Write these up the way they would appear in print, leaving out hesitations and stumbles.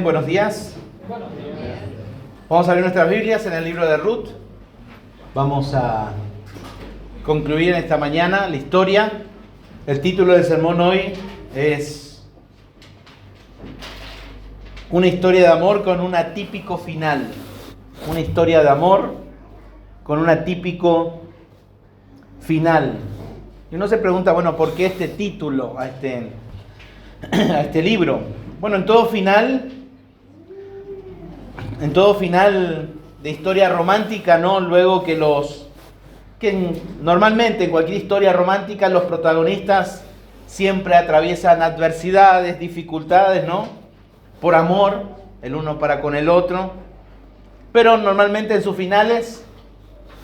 Buenos días. Vamos a abrir nuestras Biblias en el libro de Ruth. Vamos a concluir en esta mañana la historia. El título del sermón hoy es una historia de amor con un atípico final. Una historia de amor con un atípico final. Y uno se pregunta, bueno, ¿por qué este título a este libro? Bueno, en todo final de historia romántica, ¿no? Luego que normalmente en cualquier historia romántica los protagonistas siempre atraviesan adversidades, dificultades, ¿no? Por amor, el uno para con el otro. Pero normalmente en sus finales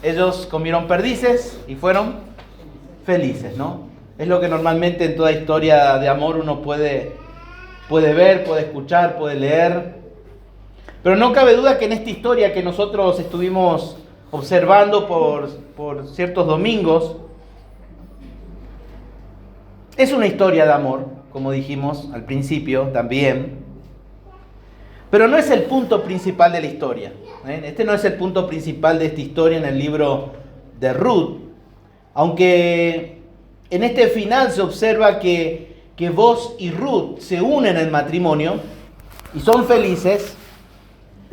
ellos comieron perdices y fueron felices, ¿no? Es lo que normalmente en toda historia de amor uno puede ver, puede escuchar, puede leer. Pero no cabe duda que en esta historia que nosotros estuvimos observando por ciertos domingos, es una historia de amor, como dijimos al principio también. Pero no es el punto principal de la historia. Este no es el punto principal de esta historia en el libro de Ruth. Aunque en este final se observa que Boaz y Ruth se unen en matrimonio y son felices,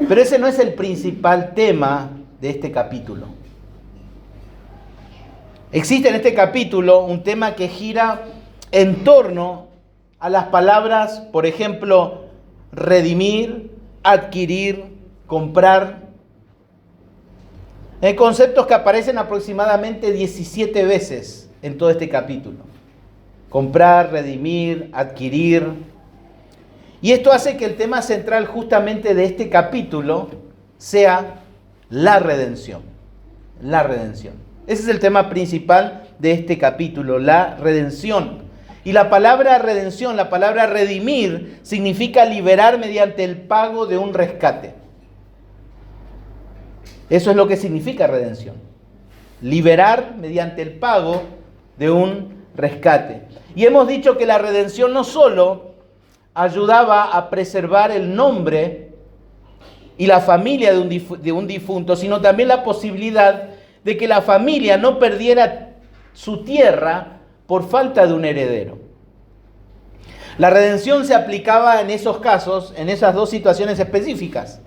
pero ese no es el principal tema de este capítulo. Existe en este capítulo un tema que gira en torno a las palabras, por ejemplo, redimir, adquirir, comprar. Hay conceptos que aparecen aproximadamente 17 veces en todo este capítulo. Comprar, redimir, adquirir. Y esto hace que el tema central justamente de este capítulo sea la redención. La redención. Ese es el tema principal de este capítulo, la redención. Y la palabra redención, la palabra redimir, significa liberar mediante el pago de un rescate. Eso es lo que significa redención. Liberar mediante el pago de un rescate. Y hemos dicho que la redención no solo ayudaba a preservar el nombre y la familia de un difunto, sino también la posibilidad de que la familia no perdiera su tierra por falta de un heredero. La redención se aplicaba en esos casos, en esas dos situaciones específicas,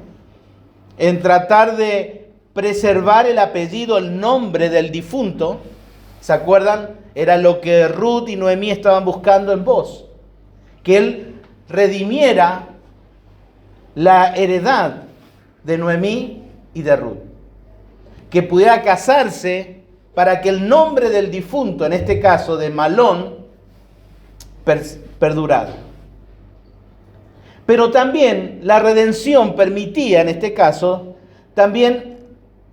en tratar de preservar el apellido, el nombre del difunto. ¿Se acuerdan? Era lo que Ruth y Noemí estaban buscando en Boaz, que él redimiera la heredad de Noemí y de Ruth, que pudiera casarse para que el nombre del difunto, en este caso de Malón, perdurara. Pero también la redención permitía, en este caso, también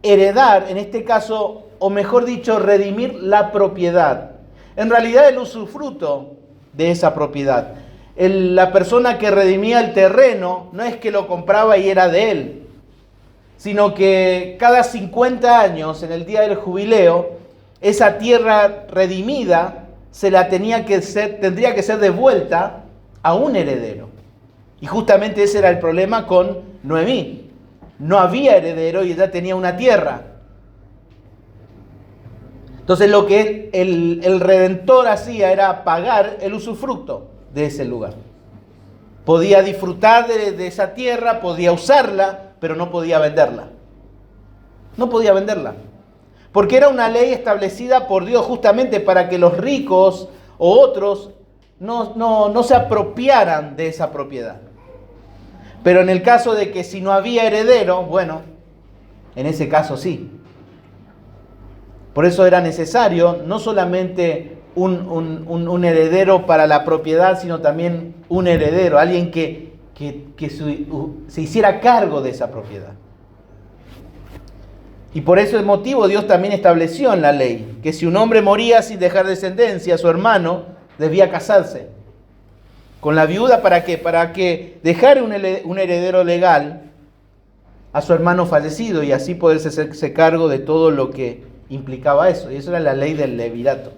heredar, en este caso, o mejor dicho, redimir la propiedad. En realidad el usufructo de esa propiedad. La persona que redimía el terreno no es que lo compraba y era de él, sino que cada 50 años, en el día del jubileo, esa tierra redimida tendría que ser devuelta a un heredero. Y justamente ese era el problema con Noemí. No había heredero y ella tenía una tierra. Entonces lo que el redentor hacía era pagar el usufructo de ese lugar. Podía disfrutar de esa tierra, podía usarla, pero no podía venderla. No podía venderla. Porque era una ley establecida por Dios justamente para que los ricos o otros no se apropiaran de esa propiedad. Pero en el caso de que si no había heredero, bueno, en ese caso sí. Por eso era necesario no solamente un heredero para la propiedad, sino también un heredero, alguien que se hiciera cargo de esa propiedad. Y por ese motivo Dios también estableció en la ley que si un hombre moría sin dejar descendencia, su hermano debía casarse con la viuda. ¿Para qué? Para que dejara un heredero legal a su hermano fallecido y así poderse hacerse cargo de todo lo que implicaba eso. Y eso era la ley del levirato.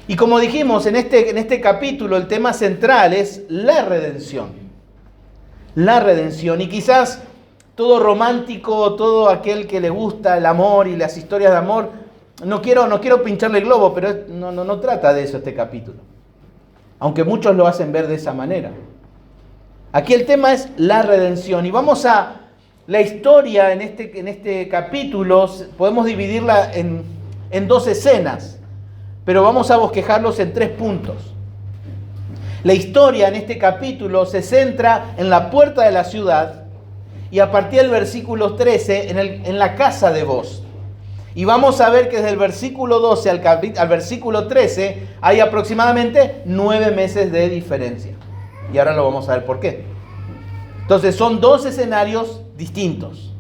Y como dijimos, en este capítulo el tema central es la redención. la redención. Y quizás todo romántico, todo aquel que le gusta el amor y las historias de amor, no quiero pincharle el globo, pero no trata de eso este capítulo. Aunque muchos lo hacen ver de esa manera. Aquí el tema es la redención. Y vamos a la historia en este capítulo, podemos dividirla en dos escenas, pero vamos a bosquejarlos en 3 puntos. La historia en este capítulo se centra en la puerta de la ciudad y a partir del versículo 13 en la casa de Booz. Y vamos a ver que desde el versículo 12 al versículo 13 hay aproximadamente 9 meses de diferencia. Y ahora lo vamos a ver por qué. Entonces son 2 escenarios distintos.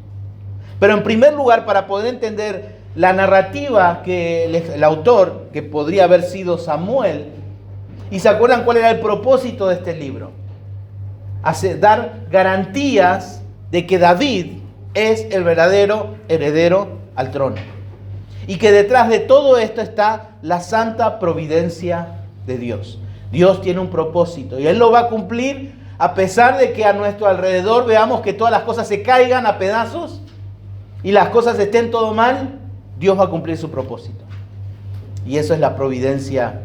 Pero en primer lugar, para poder entender la narrativa que el autor, que podría haber sido Samuel, y se acuerdan cuál era el propósito de este libro, dar garantías de que David es el verdadero heredero al trono. Y que detrás de todo esto está la santa providencia de Dios. Dios tiene un propósito y Él lo va a cumplir a pesar de que a nuestro alrededor veamos que todas las cosas se caigan a pedazos y las cosas estén todo mal. Dios va a cumplir su propósito. Y eso es la providencia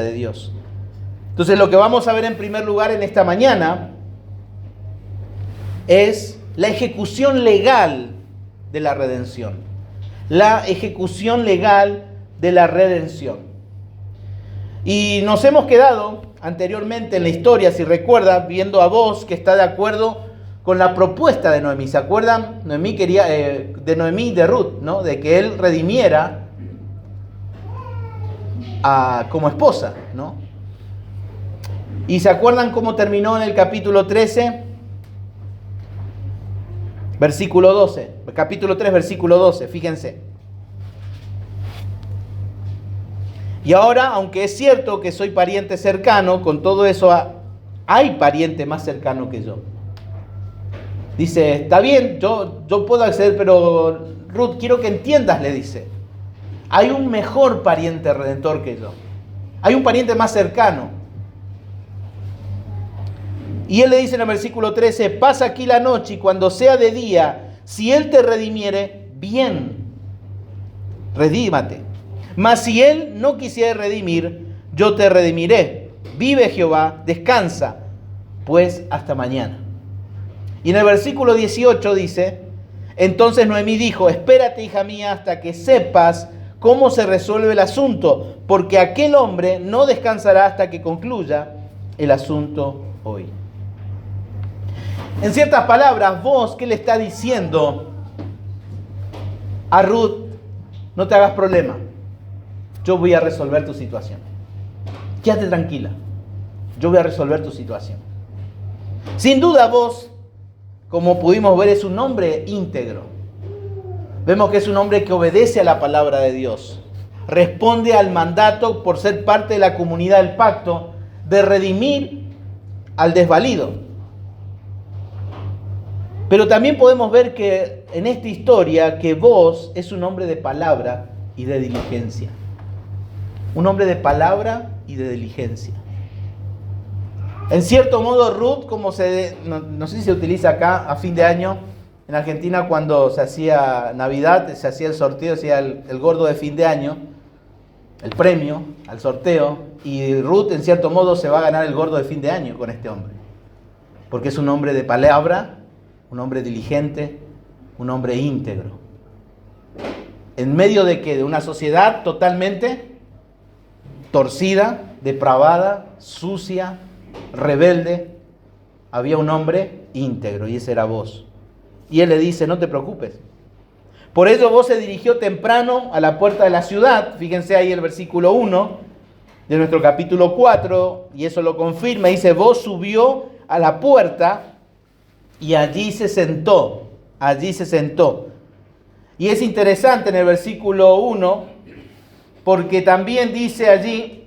de Dios. Entonces lo que vamos a ver en primer lugar en esta mañana es la ejecución legal de la redención. La ejecución legal de la redención. Y nos hemos quedado anteriormente en la historia, si recuerdas, viendo a Booz que está de acuerdo con la propuesta de Noemí. ¿Se acuerdan? Noemí quería, de Noemí y de Ruth, ¿no? De que él redimiera como esposa, ¿no? ¿Y se acuerdan cómo terminó en el capítulo 13? Versículo 12, capítulo 3, versículo 12, fíjense. Y ahora, aunque es cierto que soy pariente cercano, con todo eso hay pariente más cercano que yo. Dice, está bien, yo puedo acceder, pero Ruth, quiero que entiendas, le dice. Hay un mejor pariente redentor que yo. Hay un pariente más cercano. Y él le dice en el versículo 13, pasa aquí la noche y cuando sea de día, si él te redimiere, bien, redímate. Mas si él no quisiere redimir, yo te redimiré. Vive Jehová, descansa, pues hasta mañana. Y en el versículo 18 dice, entonces Noemí dijo, espérate, hija mía, hasta que sepas cómo se resuelve el asunto, porque aquel hombre no descansará hasta que concluya el asunto hoy. En ciertas palabras, Booz, ¿qué le está diciendo a Ruth? No te hagas problema, yo voy a resolver tu situación. Quédate tranquila, yo voy a resolver tu situación. Sin duda, Booz, como pudimos ver, es un hombre íntegro. Vemos que es un hombre que obedece a la palabra de Dios. Responde al mandato por ser parte de la comunidad del pacto de redimir al desvalido. Pero también podemos ver que en esta historia que Booz es un hombre de palabra y de diligencia. Un hombre de palabra y de diligencia. En cierto modo, Ruth, como no sé si se utiliza acá a fin de año, en Argentina cuando se hacía Navidad, se hacía el sorteo, se hacía el gordo de fin de año, el premio al sorteo, y Ruth en cierto modo se va a ganar el gordo de fin de año con este hombre. Porque es un hombre de palabra, un hombre diligente, un hombre íntegro. En medio de una sociedad totalmente torcida, depravada, sucia, rebelde, había un hombre íntegro y ese era Booz. Y él le dice, no te preocupes. Por eso Booz se dirigió temprano a la puerta de la ciudad. Fíjense ahí el versículo 1 de nuestro capítulo 4, y eso lo confirma. Dice, Booz subió a la puerta y allí se sentó. Allí se sentó. Y es interesante en el versículo 1, porque también dice allí,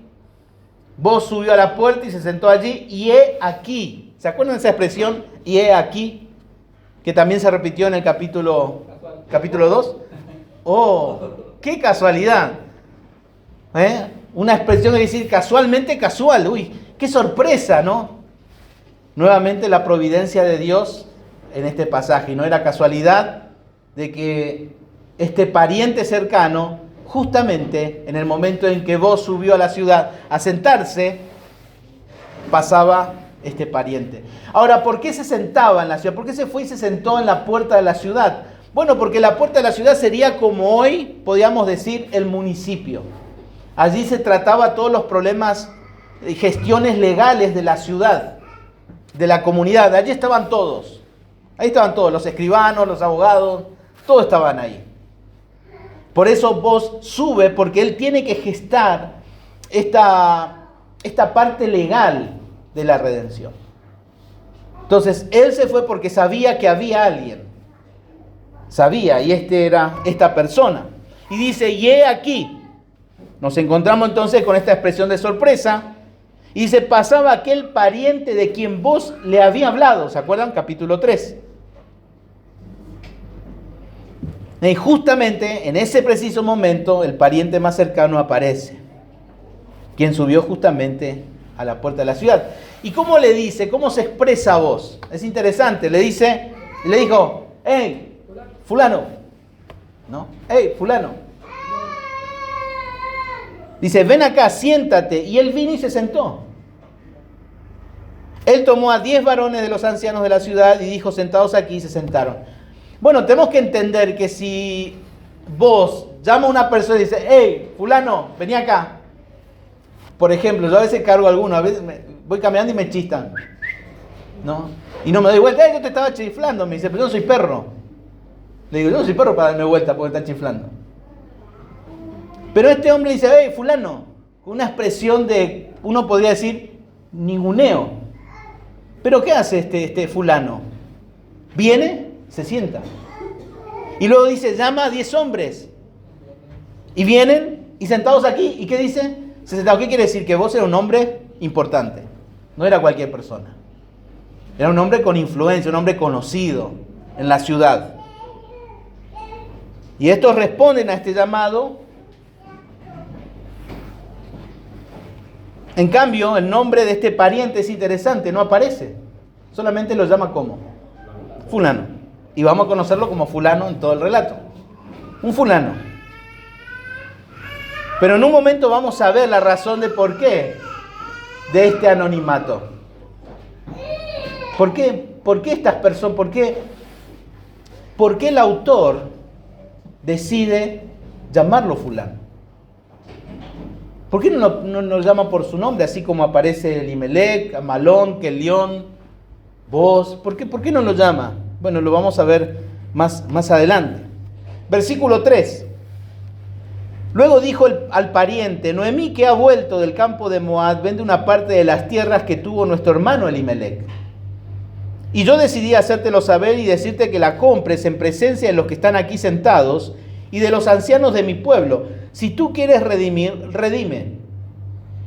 Booz subió a la puerta y se sentó allí, y he aquí. ¿Se acuerdan de esa expresión? Y he aquí, que también se repitió en el capítulo 2. ¡Oh! ¡Qué casualidad! Una expresión de decir casualmente casual. ¡Uy! ¡Qué sorpresa!, ¿no? nuevamente la providencia de Dios en este pasaje. Y no era casualidad de que este pariente cercano, justamente en el momento en que Booz subió a la ciudad a sentarse, pasaba este pariente. Ahora, ¿por qué se sentaba en la ciudad? ¿Por qué se fue y se sentó en la puerta de la ciudad? Bueno, porque la puerta de la ciudad sería como hoy, podríamos decir, el municipio. Allí se trataba todos los problemas y gestiones legales de la ciudad, de la comunidad. Allí estaban todos. Ahí estaban todos, los escribanos, los abogados, todos estaban ahí. Por eso Booz sube, porque él tiene que gestar esta parte legal de la redención. Entonces, él se fue porque sabía que había alguien. Sabía, y era esta persona. Y dice, y he aquí. Nos encontramos entonces con esta expresión de sorpresa. Y dice, pasaba aquel pariente de quien Booz le había hablado. ¿Se acuerdan? Capítulo 3. Y justamente en ese preciso momento, el pariente más cercano aparece. Quien subió justamente a la puerta de la ciudad. ¿Y cómo le dice? ¿Cómo se expresa Booz? Es interesante. Le dijo, hey, fulano. ¿No? Hey, fulano. Dice, ven acá, siéntate. Y él vino y se sentó. Él tomó a 10 varones de los ancianos de la ciudad y dijo, sentados aquí, y se sentaron. Bueno, tenemos que entender que si Booz llama a una persona y dice, hey, fulano, vení acá. Por ejemplo, yo a veces cargo a alguno, a veces voy caminando y me chistan, ¿no? Y no me doy vuelta, yo te estaba chiflando, me dice, pero yo no soy perro. Le digo, yo no soy perro para darme vuelta porque está chiflando. Pero este hombre dice, hey, fulano, con una expresión de, uno podría decir, ninguneo. Pero ¿qué hace este fulano? Viene, se sienta. Y luego dice, llama a 10 hombres. Y vienen, y sentados aquí, ¿y qué dice? Se sentaron. ¿Qué quiere decir? Que Booz era un hombre importante. No era cualquier persona. Era un hombre con influencia, un hombre conocido en la ciudad. Y estos responden a este llamado. En cambio, el nombre de este pariente es interesante, no aparece. Solamente lo llama como fulano. Y vamos a conocerlo como fulano en todo el relato. Un fulano. Pero en un momento vamos a ver la razón de por qué de este anonimato. ¿Por qué? ¿Por qué estas personas? ¿Por qué el autor decide llamarlo fulano? ¿Por qué no lo llama por su nombre, así como aparece Elimelec, Amalón, Kelión, Booz? ¿Por qué no lo llama? Bueno, lo vamos a ver más adelante. Versículo 3. Luego dijo al pariente, Noemí, que ha vuelto del campo de Moab, vende una parte de las tierras que tuvo nuestro hermano Elimelec. Y yo decidí hacértelo saber y decirte que la compres en presencia de los que están aquí sentados y de los ancianos de mi pueblo. Si tú quieres redimir, redime.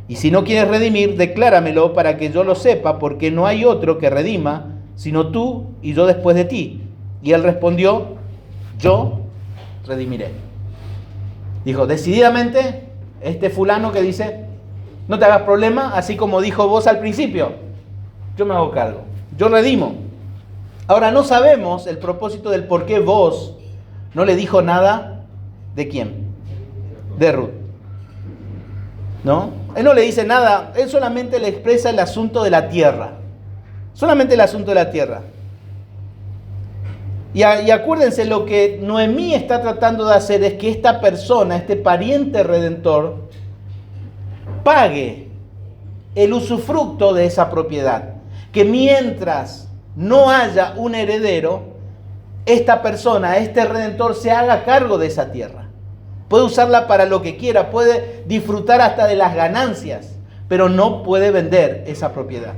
Y si no quieres redimir, decláramelo para que yo lo sepa, porque no hay otro que redima, sino tú y yo después de ti. Y él respondió, yo redimiré. Dijo, decididamente, este fulano que dice, no te hagas problema, así como dijo Booz al principio, yo me hago cargo, yo redimo. Ahora, no sabemos el propósito del por qué Booz no le dijo nada de quién, de Ruth. ¿No? Él no le dice nada, él solamente le expresa el asunto de la tierra, solamente el asunto de la tierra. Y acuérdense, lo que Noemí está tratando de hacer es que esta persona, este pariente redentor, pague el usufructo de esa propiedad. Que mientras no haya un heredero, esta persona, este redentor, se haga cargo de esa tierra. Puede usarla para lo que quiera, puede disfrutar hasta de las ganancias, pero no puede vender esa propiedad.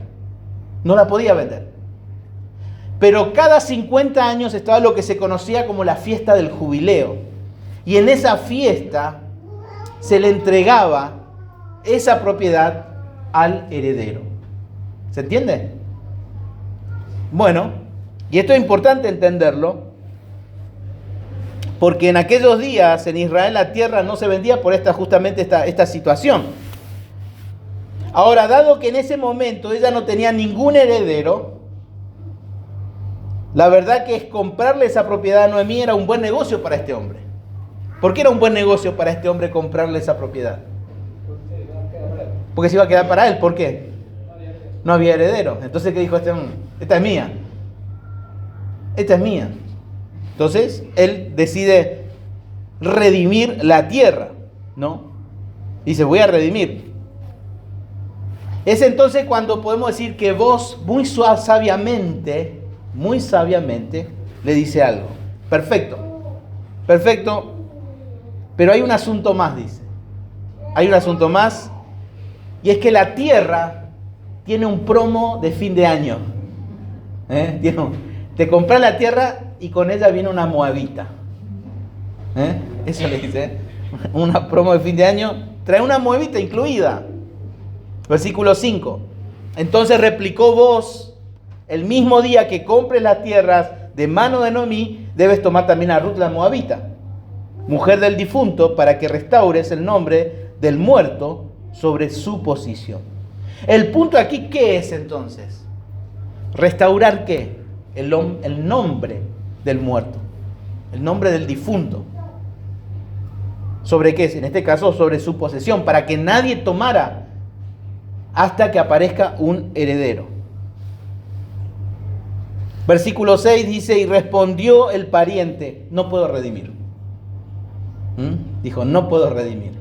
No la podía vender. Pero cada 50 años estaba lo que se conocía como la fiesta del jubileo. Y en esa fiesta se le entregaba esa propiedad al heredero. ¿Se entiende? Bueno, y esto es importante entenderlo, porque en aquellos días en Israel la tierra no se vendía por justamente esta situación. Ahora, dado que en ese momento ella no tenía ningún heredero, la verdad que es comprarle esa propiedad a Noemí era un buen negocio para este hombre. ¿Por qué era un buen negocio para este hombre comprarle esa propiedad? Porque se iba a quedar para él. ¿Por qué? No había heredero. Entonces, ¿qué dijo este hombre? Esta es mía. Esta es mía. Entonces, él decide redimir la tierra, ¿no? Dice, voy a redimir. Es entonces cuando podemos decir que vos muy sabiamente, le dice algo. Perfecto, perfecto, pero hay un asunto más, dice. Hay un asunto más, y es que la tierra tiene un promo de fin de año. Te compras la tierra y con ella viene una moabita. Eso le dice, una promo de fin de año, trae una moabita incluida. Versículo 5. Entonces replicó vos, el mismo día que compres las tierras de mano de Noemí, debes tomar también a Ruth la moabita, mujer del difunto, para que restaures el nombre del muerto sobre su posición. El punto aquí, ¿qué es entonces? ¿Restaurar qué? El nombre del muerto, el nombre del difunto. ¿Sobre qué es? En este caso, sobre su posesión, para que nadie tomara hasta que aparezca un heredero. Versículo 6 dice, y respondió el pariente, no puedo redimir. Dijo, no puedo redimir.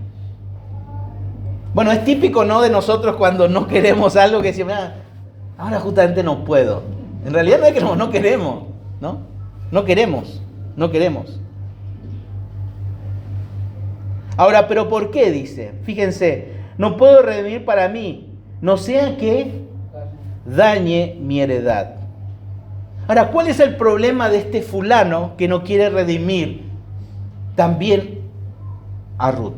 Bueno, es típico, ¿no?, de nosotros cuando no queremos algo que decimos, ahora justamente no puedo. En realidad no es que no queremos, ¿no? No queremos. Ahora, ¿pero por qué? Dice, fíjense, no puedo redimir para mí, no sea que dañe mi heredad. Ahora, ¿cuál es el problema de este fulano que no quiere redimir también a Ruth?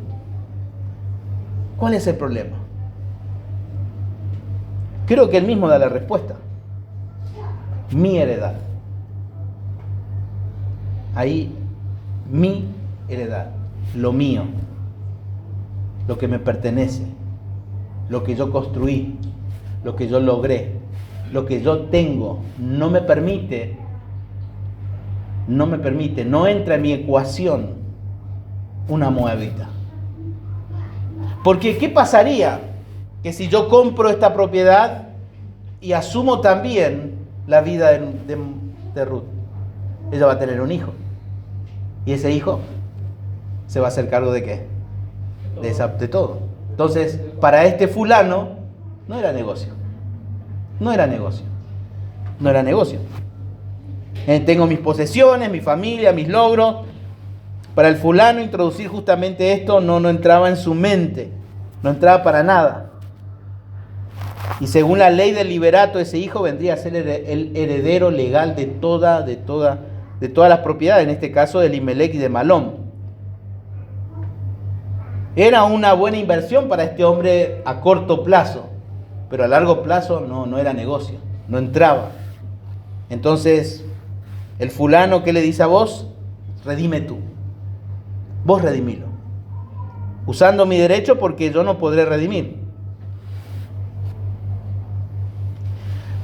¿Cuál es el problema? Creo que él mismo da la respuesta. Mi heredad. Ahí, mi heredad, lo mío, lo que me pertenece, lo que yo construí, lo que yo logré, lo que yo tengo, no entra en mi ecuación una moabita. Porque ¿qué pasaría que si yo compro esta propiedad y asumo también la vida de Ruth? Ella va a tener un hijo. Y ese hijo se va a hacer cargo de ¿qué? De todo. Entonces, para este fulano no era negocio. Tengo mis posesiones, mi familia, mis logros. Para el fulano introducir justamente esto no entraba en su mente. No entraba para nada. Y según la ley del liberato, ese hijo vendría a ser el heredero legal de todas las propiedades, en este caso de Elimelec y de Malón. Era una buena inversión para este hombre a corto plazo, pero a largo plazo no era negocio, no entraba. Entonces, el fulano, ¿qué le dice a vos? Redime tú. Vos redimilo. Usando mi derecho porque yo no podré redimir.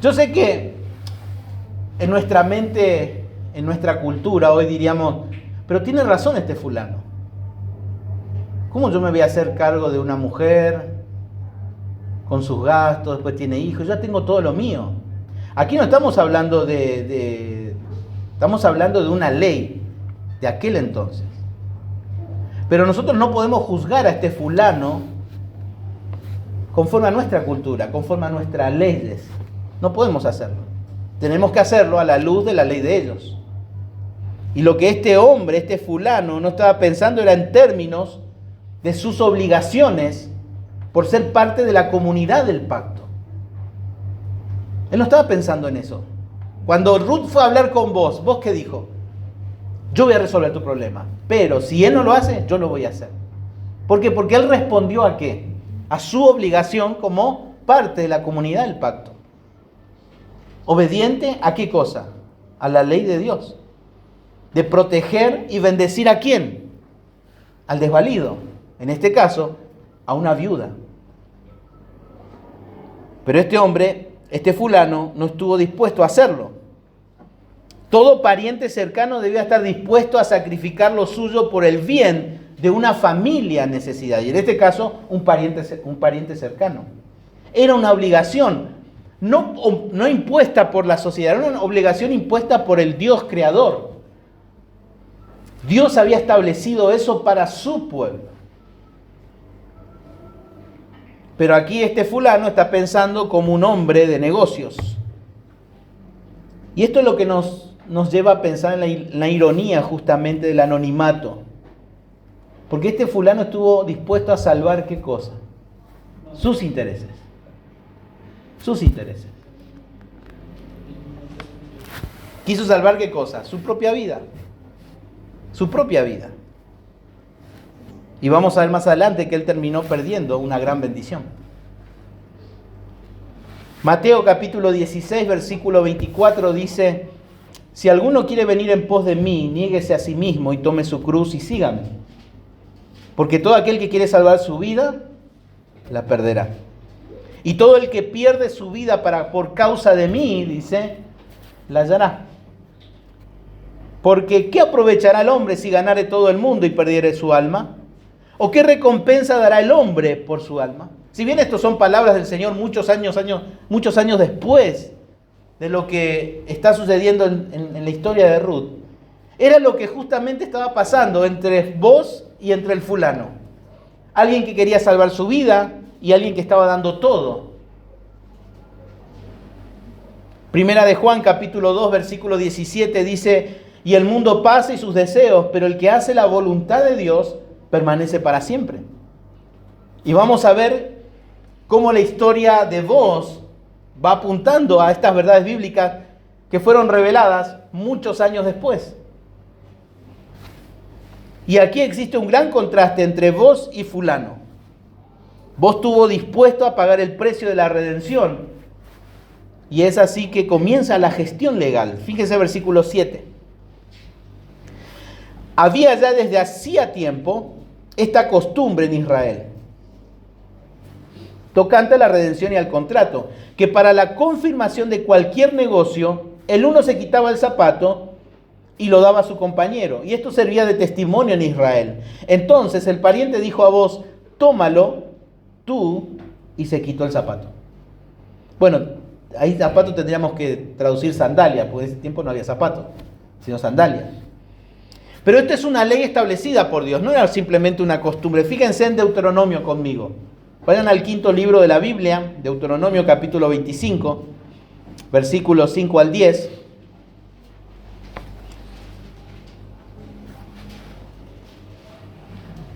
Yo sé que en nuestra mente, en nuestra cultura, hoy diríamos, pero tiene razón este fulano. ¿Cómo yo me voy a hacer cargo de una mujer con sus gastos, después tiene hijos? Yo ya tengo todo lo mío. Aquí no estamos hablando estamos hablando de una ley de aquel entonces. Pero nosotros no podemos juzgar a este fulano conforme a nuestra cultura, conforme a nuestras leyes. No podemos hacerlo. Tenemos que hacerlo a la luz de la ley de ellos. Y lo que este hombre, este fulano, no estaba pensando era en términos de sus obligaciones por ser parte de la comunidad del pacto. Él no estaba pensando en eso. Cuando Ruth fue a hablar con vos, ¿vos qué dijo? Yo voy a resolver tu problema, pero si él no lo hace, yo lo voy a hacer. ¿Por qué? Porque él respondió ¿a qué? A su obligación como parte de la comunidad del pacto. ¿Obediente a qué cosa? A la ley de Dios. De proteger y bendecir ¿a quién? Al desvalido. En este caso, a una viuda. Pero este hombre, este fulano, no estuvo dispuesto a hacerlo. Todo pariente cercano debía estar dispuesto a sacrificar lo suyo por el bien de una familia en necesidad. Y en este caso, un pariente cercano. Era una obligación, no impuesta por la sociedad, era una obligación impuesta por el Dios creador. Dios había establecido eso para su pueblo. Pero aquí este fulano está pensando como un hombre de negocios. Y esto es lo que nos lleva a pensar en la ironía justamente del anonimato. Porque este fulano estuvo dispuesto a salvar ¿qué cosa? Sus intereses. Sus intereses. ¿Quiso salvar qué cosa? Su propia vida. Su propia vida. Y vamos a ver más adelante que él terminó perdiendo una gran bendición. Mateo capítulo 16, versículo 24 dice: si alguno quiere venir en pos de mí, niéguese a sí mismo y tome su cruz y sígame. Porque todo aquel que quiere salvar su vida, la perderá. Y todo el que pierde su vida por causa de mí, dice, la hallará. Porque ¿qué aprovechará el hombre si ganare todo el mundo y perdiere su alma? ¿O qué recompensa dará el hombre por su alma? Si bien estos son palabras del Señor muchos años después de lo que está sucediendo en la historia de Ruth, era lo que justamente estaba pasando entre vos y entre el fulano. Alguien que quería salvar su vida y alguien que estaba dando todo. Primera de Juan capítulo 2 versículo 17 dice: y el mundo pasa y sus deseos, pero el que hace la voluntad de Dios permanece para siempre. Y vamos a ver cómo la historia de vos va apuntando a estas verdades bíblicas que fueron reveladas muchos años después. Y aquí existe un gran contraste entre vos y fulano. Vos estuvo dispuesto a pagar el precio de la redención. Y es así que comienza la gestión legal. Fíjense el versículo 7. Había ya desde hacía tiempo esta costumbre en Israel, tocante a la redención y al contrato, que para la confirmación de cualquier negocio, el uno se quitaba el zapato y lo daba a su compañero. Y esto servía de testimonio en Israel. Entonces el pariente dijo a vos: tómalo tú, y se quitó el zapato. Bueno, ahí zapato tendríamos que traducir sandalia, porque en ese tiempo no había zapato, sino sandalia. Pero esta es una ley establecida por Dios, no era simplemente una costumbre. Fíjense en Deuteronomio conmigo. Vayan al quinto libro de la Biblia, Deuteronomio capítulo 25, versículos 5 al 10.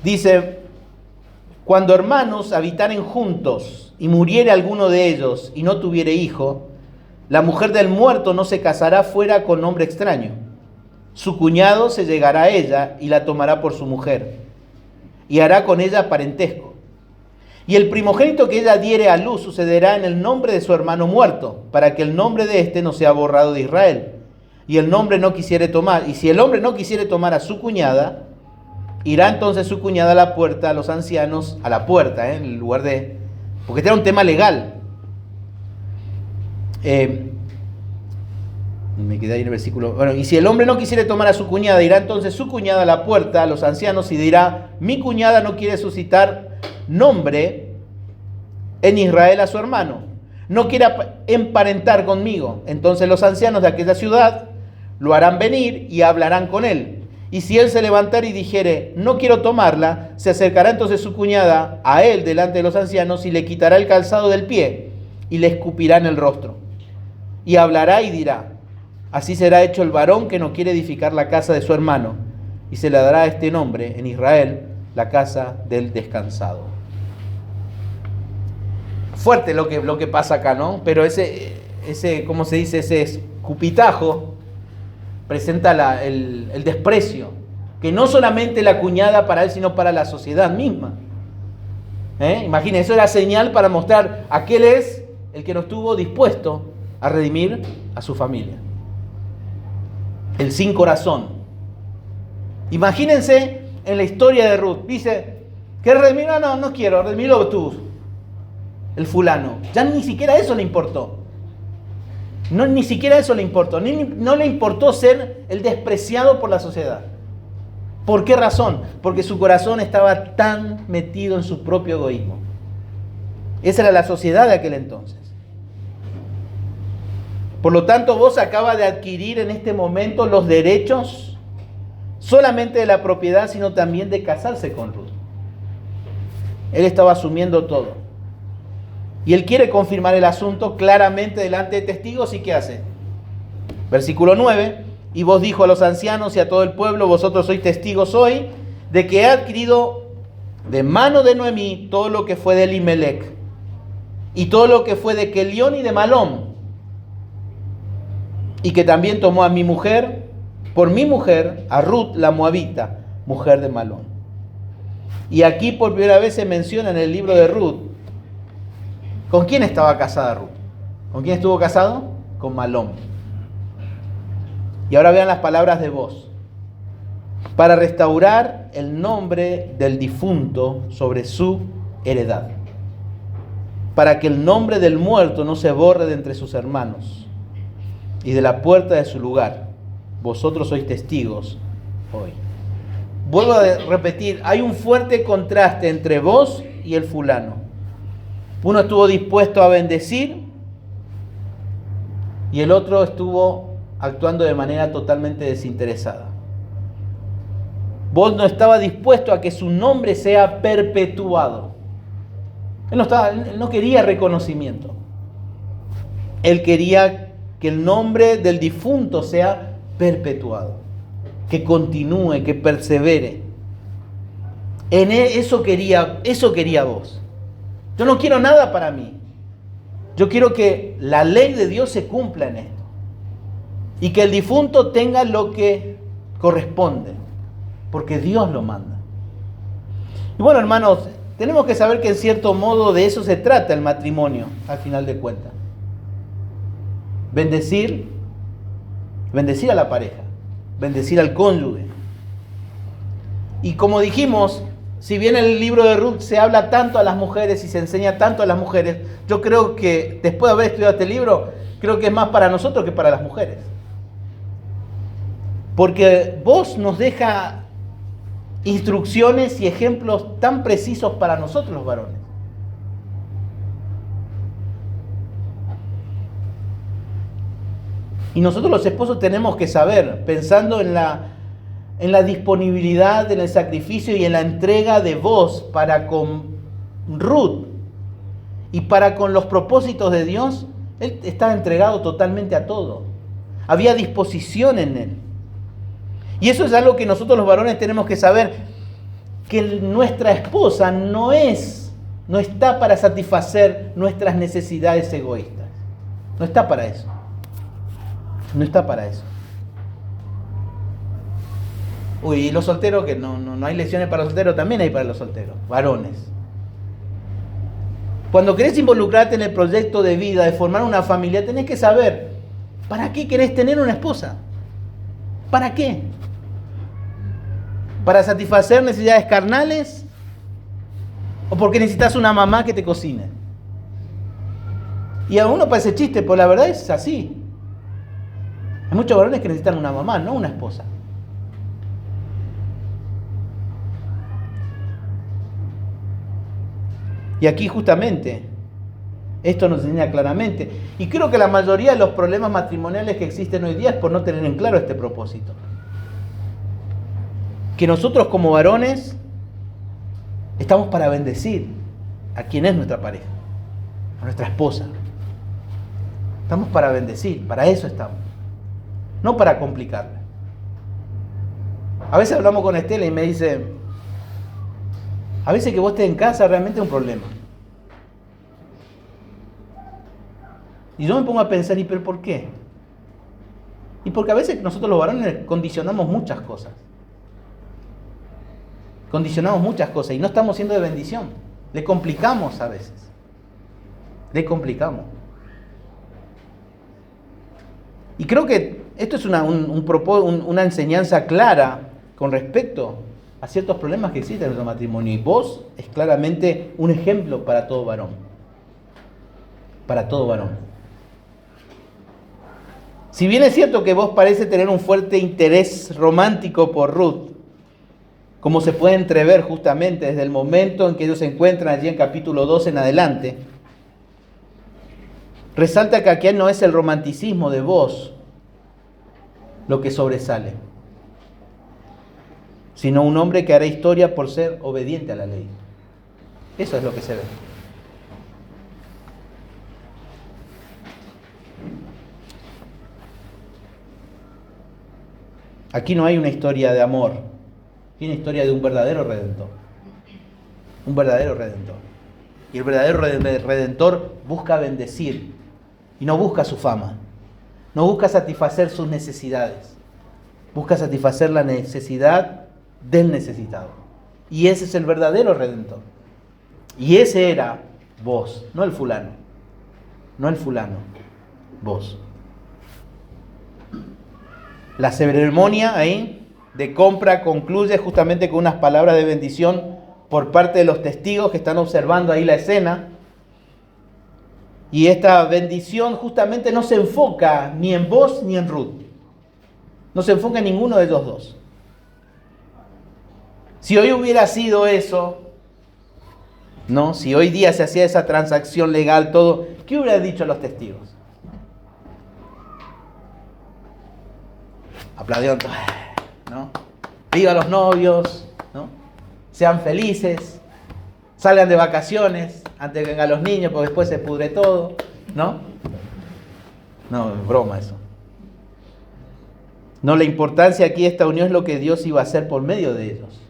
Dice: cuando hermanos habitaren juntos y muriere alguno de ellos y no tuviere hijo, la mujer del muerto no se casará fuera con hombre extraño. Su cuñado se llegará a ella y la tomará por su mujer, y hará con ella parentesco. Y el primogénito que ella diere a luz sucederá en el nombre de su hermano muerto, para que el nombre de éste no sea borrado de Israel. Y si el hombre no quisiere tomar a su cuñada, irá entonces su cuñada a la puerta, a los ancianos, a la puerta, en lugar de... porque este era un tema legal. Me quedé ahí en el versículo. Bueno, y si el hombre no quisiere tomar a su cuñada, irá entonces su cuñada a la puerta, a los ancianos, y dirá: mi cuñada no quiere suscitar nombre en Israel a su hermano, no quiere emparentar conmigo. Entonces los ancianos de aquella ciudad lo harán venir y hablarán con él. Y si él se levantare y dijere: no quiero tomarla, se acercará entonces su cuñada a él delante de los ancianos y le quitará el calzado del pie y le escupirá en el rostro. Y hablará y dirá: así será hecho el varón que no quiere edificar la casa de su hermano, y se le dará este nombre en Israel, la casa del descansado. Fuerte lo que pasa acá, ¿no? Pero ese ¿cómo se dice? Ese escupitajo presenta el desprecio, que no solamente la cuñada para él, sino para la sociedad misma. Imagínense, eso era señal para mostrar: aquel es el que no estuvo dispuesto a redimir a su familia. El sin corazón. Imagínense en la historia de Ruth. Dice: ¿quieres redimir? No quiero, redimilo tú. el fulano. Ya ni siquiera eso le importó. No, ni siquiera eso le importó. No le importó ser el despreciado por la sociedad. ¿Por qué razón? Porque su corazón estaba tan metido en su propio egoísmo. Esa era la sociedad de aquel entonces. Por lo tanto, vos acabas de adquirir en este momento los derechos solamente de la propiedad, sino también de casarse con Ruth. Él estaba asumiendo todo. Y él quiere confirmar el asunto claramente delante de testigos. ¿Y qué hace? Versículo 9. Y vos dijo a los ancianos y a todo el pueblo: vosotros sois testigos hoy de que he adquirido de mano de Noemí todo lo que fue de Elimelec y todo lo que fue de Kelión y de Malón, y que también tomó a mi mujer, por mi mujer, a Ruth la moabita, mujer de Malón. Y aquí por primera vez se menciona en el libro de Ruth, ¿con quién estaba casada Ruth? ¿Con quién estuvo casado? Con Malón. Y ahora vean las palabras de Booz: para restaurar el nombre del difunto sobre su heredad, para que el nombre del muerto no se borre de entre sus hermanos, y de la puerta de su lugar. Vosotros sois testigos hoy. Vuelvo a repetir, hay un fuerte contraste entre vos y el fulano. Uno estuvo dispuesto a bendecir y el otro estuvo actuando de manera totalmente desinteresada. Vos no estaba dispuesto a que su nombre sea perpetuado. Él no quería reconocimiento. Él quería que el nombre del difunto sea perpetuado, que continúe, que persevere. Eso quería vos. Yo no quiero nada para mí. Yo quiero que la ley de Dios se cumpla en esto y que el difunto tenga lo que corresponde, porque Dios lo manda. Y bueno, hermanos, tenemos que saber que en cierto modo de eso se trata el matrimonio, al final de cuentas. Bendecir a la pareja, bendecir al cónyuge. Y como dijimos, si bien en el libro de Ruth se habla tanto a las mujeres y se enseña tanto a las mujeres, yo creo que después de haber estudiado este libro, creo que es más para nosotros que para las mujeres. Porque vos nos deja instrucciones y ejemplos tan precisos para nosotros los varones. Y nosotros los esposos tenemos que saber, pensando en la disponibilidad, en el sacrificio y en la entrega de vos para con Ruth y para con los propósitos de Dios, él estaba entregado totalmente a todo. Había disposición en él. Y eso es algo que nosotros los varones tenemos que saber, que nuestra esposa no está para satisfacer nuestras necesidades egoístas. No está para eso. No está para eso. Uy, y los solteros, que no hay lecciones para los solteros, también hay para los solteros, varones. Cuando querés involucrarte en el proyecto de vida, de formar una familia, tenés que saber, ¿para qué querés tener una esposa? ¿Para qué? ¿Para satisfacer necesidades carnales? ¿O porque necesitas una mamá que te cocine? Y a uno parece chiste, pero la verdad es así. Hay muchos varones que necesitan una mamá, no una esposa. Y aquí justamente, esto nos enseña claramente. Y creo que la mayoría de los problemas matrimoniales que existen hoy día es por no tener en claro este propósito. Que nosotros como varones estamos para bendecir a quien es nuestra pareja, a nuestra esposa. Estamos para bendecir, para eso estamos. No para complicarle. A veces hablamos con Estela y me dice, a veces que vos estés en casa realmente es un problema. Y yo me pongo a pensar, ¿y pero por qué? Y porque a veces nosotros los varones condicionamos muchas cosas. Condicionamos muchas cosas y no estamos siendo de bendición. Le complicamos a veces. Le complicamos. Y creo que esto es una enseñanza clara con respecto a ciertos problemas que existen en nuestro matrimonio. Y vos es claramente un ejemplo para todo varón. para todo varón. Si bien es cierto que vos parece tener un fuerte interés romántico por Ruth, como se puede entrever justamente desde el momento en que ellos se encuentran allí en capítulo 2 en adelante, resalta que aquí no es el romanticismo de vos lo que sobresale, sino un hombre que hará historia por ser obediente a la ley. Eso es lo que se ve. Aquí no hay una historia de amor, hay una historia de un verdadero redentor. Un verdadero redentor. Y el verdadero redentor busca bendecir y no busca su fama. No busca satisfacer sus necesidades. Busca satisfacer la necesidad del necesitado. Y ese es el verdadero redentor. Y ese era vos, no el fulano. No el fulano, vos. La ceremonia ahí de compra concluye justamente con unas palabras de bendición por parte de los testigos que están observando ahí la escena. Y esta bendición justamente no se enfoca ni en vos ni en Ruth. No se enfoca en ninguno de ellos dos. Si hoy hubiera sido eso, ¿no? Si hoy día se hacía esa transacción legal, todo, ¿qué hubieran dicho los testigos? Aplaudieron, ¿no? Viva los novios, ¿no? Sean felices, salgan de vacaciones antes de que vengan los niños, porque después se pudre todo, ¿no? No, es broma eso. No, la importancia aquí de esta unión es lo que Dios iba a hacer por medio de ellos.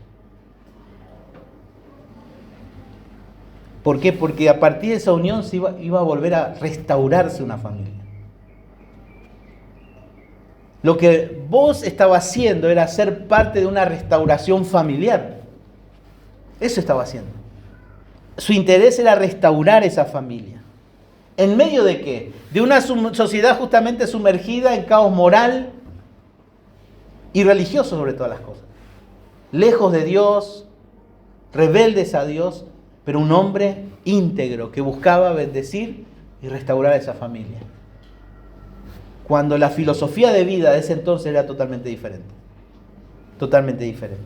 ¿Por qué? Porque a partir de esa unión se iba a volver a restaurarse una familia. Lo que vos estaba haciendo era ser parte de una restauración familiar. Eso estaba haciendo. Su interés era restaurar esa familia. ¿En medio de qué? De una sociedad justamente sumergida en caos moral y religioso sobre todas las cosas. Lejos de Dios, rebeldes a Dios, pero un hombre íntegro que buscaba bendecir y restaurar esa familia. Cuando la filosofía de vida de ese entonces era totalmente diferente. Totalmente diferente.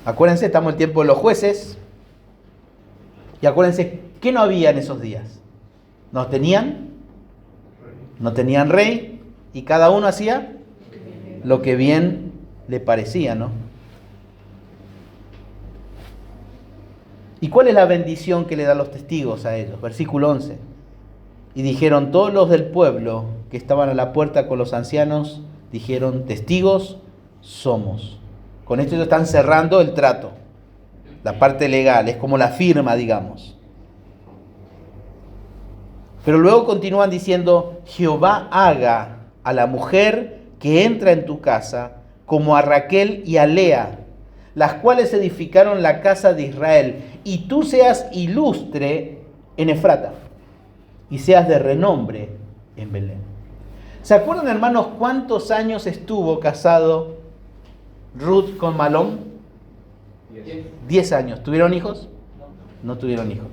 Acuérdense, estamos en el tiempo de los jueces. Y acuérdense, ¿qué no había en esos días? No tenían rey, y cada uno hacía lo que bien le parecía, ¿no? ¿Y cuál es la bendición que le dan los testigos a ellos? Versículo 11. Y dijeron todos los del pueblo que estaban a la puerta con los ancianos, dijeron, testigos somos. Con esto ellos están cerrando el trato, la parte legal, es como la firma, digamos. Pero luego continúan diciendo, Jehová haga a la mujer que entra en tu casa como a Raquel y a Lea, las cuales edificaron la casa de Israel, y tú seas ilustre en Efrata, y seas de renombre en Belén. ¿Se acuerdan, hermanos, cuántos años estuvo casado Ruth con Malón? 10 años. ¿Tuvieron hijos? No tuvieron hijos.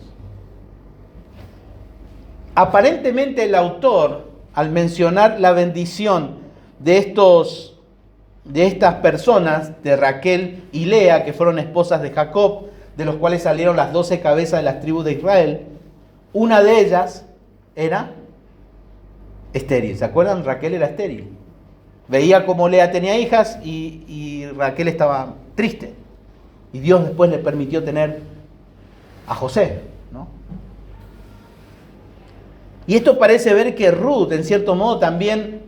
Aparentemente el autor, al mencionar la bendición de estas personas, de Raquel y Lea, que fueron esposas de Jacob, de los cuales salieron las 12 cabezas de las tribus de Israel, una de ellas era estéril. ¿Se acuerdan? Raquel era estéril. Veía cómo Lea tenía hijas y Raquel estaba triste. Y Dios después le permitió tener a José, ¿no? Y esto parece ver que Ruth, en cierto modo, también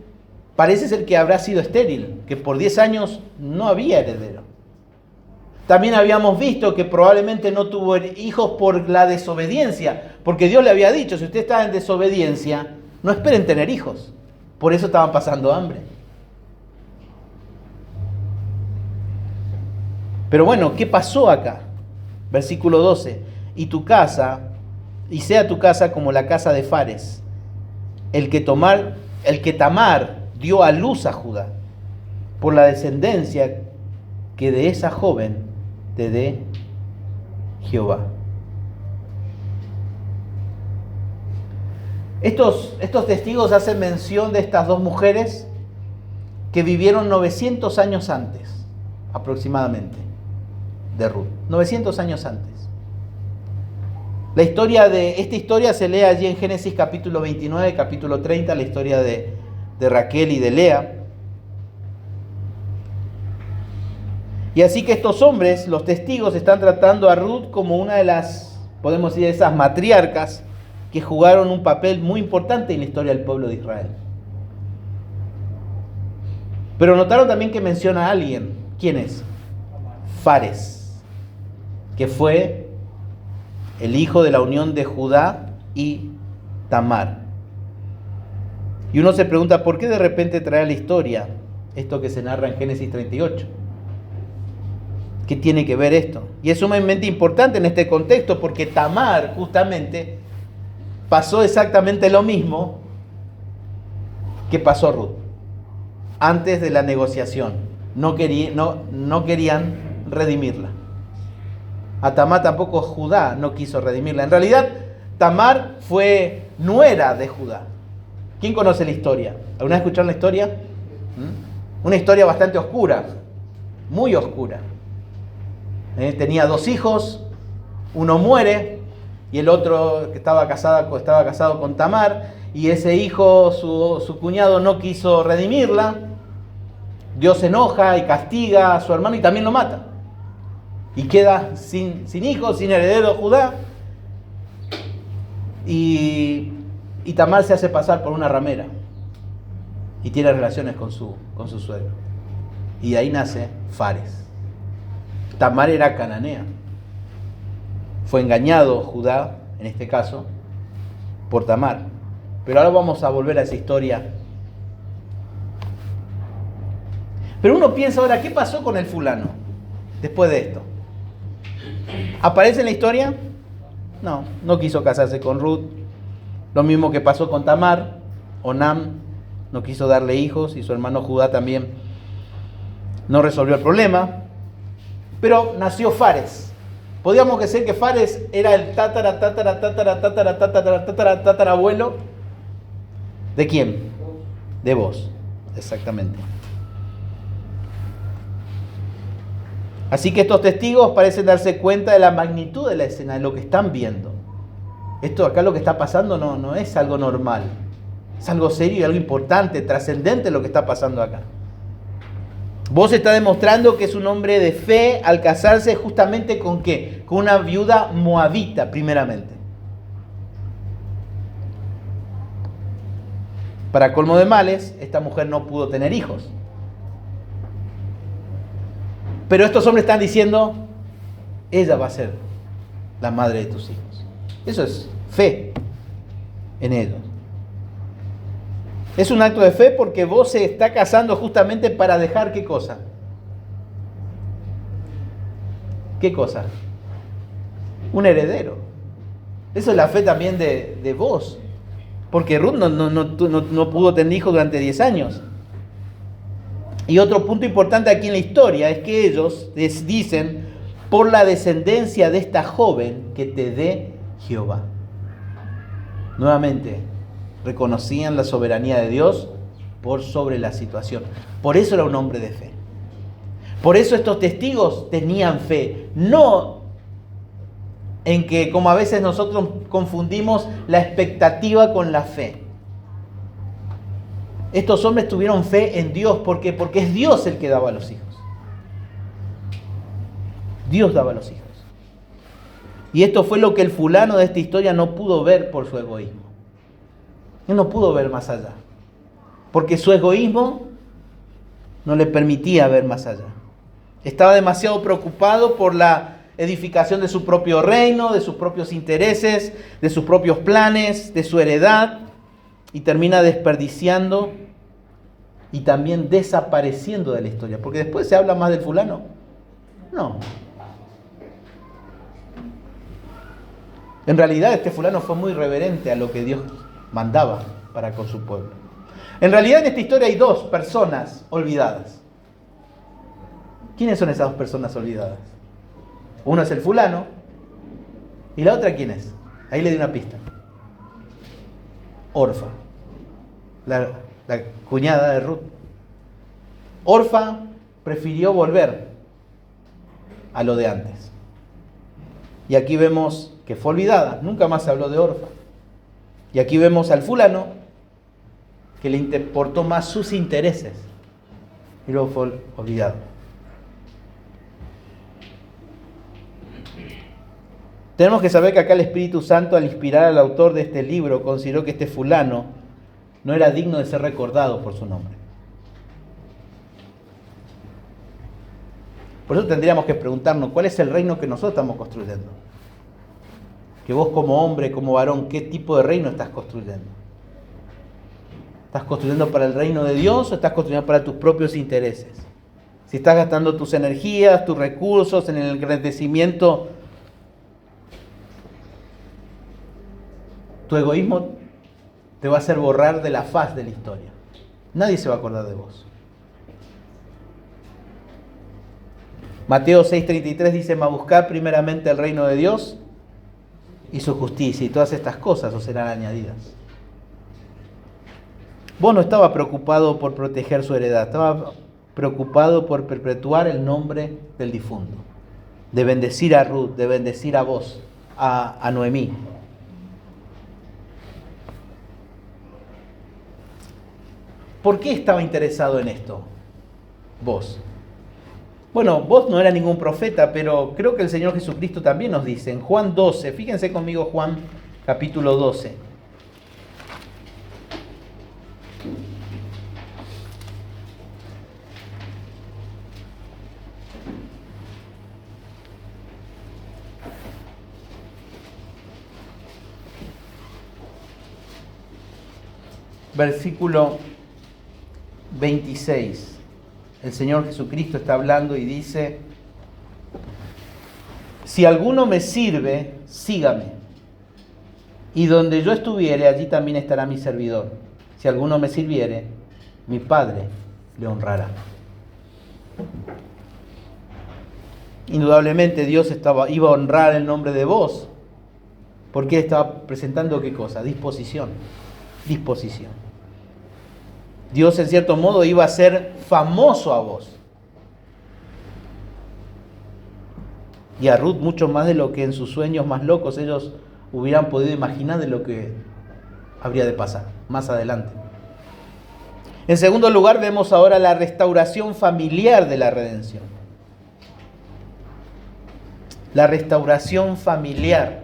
parece ser que habrá sido estéril, que por 10 años no había heredero. También habíamos visto que probablemente no tuvo hijos por la desobediencia, porque Dios le había dicho, si usted está en desobediencia, no esperen tener hijos. Por eso estaban pasando hambre. Pero bueno, ¿qué pasó acá? Versículo 12. Y sea tu casa como la casa de Fares, el que Tamar dio a luz a Judá, por la descendencia que de esa joven te dé Jehová. Estos testigos hacen mención de estas dos mujeres que vivieron 900 años antes, aproximadamente, de Ruth. 900 años antes. Esta historia se lee allí en Génesis capítulo 29, capítulo 30, la historia de Raquel y de Lea. Y así que estos hombres, los testigos, están tratando a Ruth como una de las, podemos decir, esas matriarcas que jugaron un papel muy importante en la historia del pueblo de Israel. Pero notaron también que menciona a alguien. ¿Quién es? Fares, que fue el hijo de la unión de Judá y Tamar. Y uno se pregunta, ¿por qué de repente trae a la historia esto que se narra en Génesis 38? ¿Qué tiene que ver esto? Y es sumamente importante en este contexto porque Tamar justamente pasó exactamente lo mismo que pasó Ruth. Antes de la negociación. No querían redimirla. A Tamar tampoco Judá no quiso redimirla. En realidad, Tamar fue nuera de Judá. ¿Quién conoce la historia? ¿Alguna vez escucharon la historia? Una historia bastante oscura. Muy oscura. Tenía dos hijos. Uno muere. Y el otro que estaba casado con Tamar. Y ese hijo, su cuñado, no quiso redimirla. Dios se enoja y castiga a su hermano y también lo mata. Y queda sin hijos, sin heredero Judá. Y Tamar se hace pasar por una ramera. Y tiene relaciones con su suegro. Y de ahí nace Fares. Tamar era cananea. Fue engañado Judá, en este caso, por Tamar. Pero ahora vamos a volver a esa historia. Pero uno piensa ahora, ¿qué pasó con el fulano después de esto? ¿Aparece en la historia? No quiso casarse con Ruth. Lo mismo que pasó con Tamar. Onam no quiso darle hijos y su hermano Judá también no resolvió el problema. Pero nació Fares. Podríamos decir que Fares era el tatarabuelo ¿de quién? De vos, exactamente. Así que estos testigos parecen darse cuenta de la magnitud de la escena, de lo que están viendo. Esto acá lo que está pasando no es algo normal. Es algo serio y algo importante, trascendente lo que está pasando acá. Vos está demostrando que es un hombre de fe al casarse justamente ¿con qué? Con una viuda moabita, primeramente. Para colmo de males, esta mujer no pudo tener hijos. Pero estos hombres están diciendo, ella va a ser la madre de tus hijos. Eso es fe en ellos. Es un acto de fe porque vos se está casando justamente para dejar ¿qué cosa? ¿Qué cosa? Un heredero. Eso es la fe también de vos. Porque Ruth no pudo tener hijos durante 10 años. Y otro punto importante aquí en la historia es que ellos les dicen, por la descendencia de esta joven que te dé Jehová. Nuevamente, reconocían la soberanía de Dios por sobre la situación. Por eso era un hombre de fe. Por eso estos testigos tenían fe. No en que, como a veces nosotros confundimos la expectativa con la fe. Estos hombres tuvieron fe en Dios. ¿Por qué? Porque es Dios el que daba a los hijos. Dios daba a los hijos. Y esto fue lo que el fulano de esta historia no pudo ver por su egoísmo. Él no pudo ver más allá. Porque su egoísmo no le permitía ver más allá. Estaba demasiado preocupado por la edificación de su propio reino, de sus propios intereses, de sus propios planes, de su heredad. Y termina desperdiciando y también desapareciendo de la historia. Porque después se habla más del fulano. No. En realidad este fulano fue muy reverente a lo que Dios mandaba para con su pueblo. En realidad en esta historia hay dos personas olvidadas. ¿Quiénes son esas dos personas olvidadas? Uno es el fulano y la otra ¿quién es? Ahí le di una pista. Orfa, la cuñada de Ruth. Orfa prefirió volver a lo de antes. Y aquí vemos que fue olvidada, nunca más se habló de Orfa. Y aquí vemos al fulano que le importó más sus intereses y luego fue olvidado. Tenemos que saber que acá el Espíritu Santo, al inspirar al autor de este libro, consideró que este fulano no era digno de ser recordado por su nombre. Por eso tendríamos que preguntarnos, ¿cuál es el reino que nosotros estamos construyendo? Que vos como hombre, como varón, ¿qué tipo de reino estás construyendo? ¿Estás construyendo para el reino de Dios o estás construyendo para tus propios intereses? Si estás gastando tus energías, tus recursos en el engrandecimiento, tu egoísmo te va a hacer borrar de la faz de la historia. Nadie se va a acordar de vos. Mateo 6:33 dice: mas buscad primeramente el reino de Dios y su justicia, y todas estas cosas os serán añadidas. Vos no estabas preocupado por proteger su heredad, estabas preocupado por perpetuar el nombre del difunto, de bendecir a Ruth, de bendecir a vos, a Noemí. ¿Por qué estaba interesado en esto? Vos. Bueno, vos no eras ningún profeta, pero creo que el Señor Jesucristo también nos dice en Juan 12, fíjense conmigo Juan capítulo 12. Versículo 26. El Señor Jesucristo está hablando y dice: si alguno me sirve, sígame. Y donde yo estuviere, allí también estará mi servidor. Si alguno me sirviere, mi Padre le honrará. Indudablemente Dios iba a honrar el nombre de vos, porque Él estaba presentando ¿qué cosa? Disposición. Dios en cierto modo iba a ser famoso a vos. Y a Ruth mucho más de lo que en sus sueños más locos ellos hubieran podido imaginar de lo que habría de pasar más adelante. En segundo lugar, vemos ahora la restauración familiar de la redención. La restauración familiar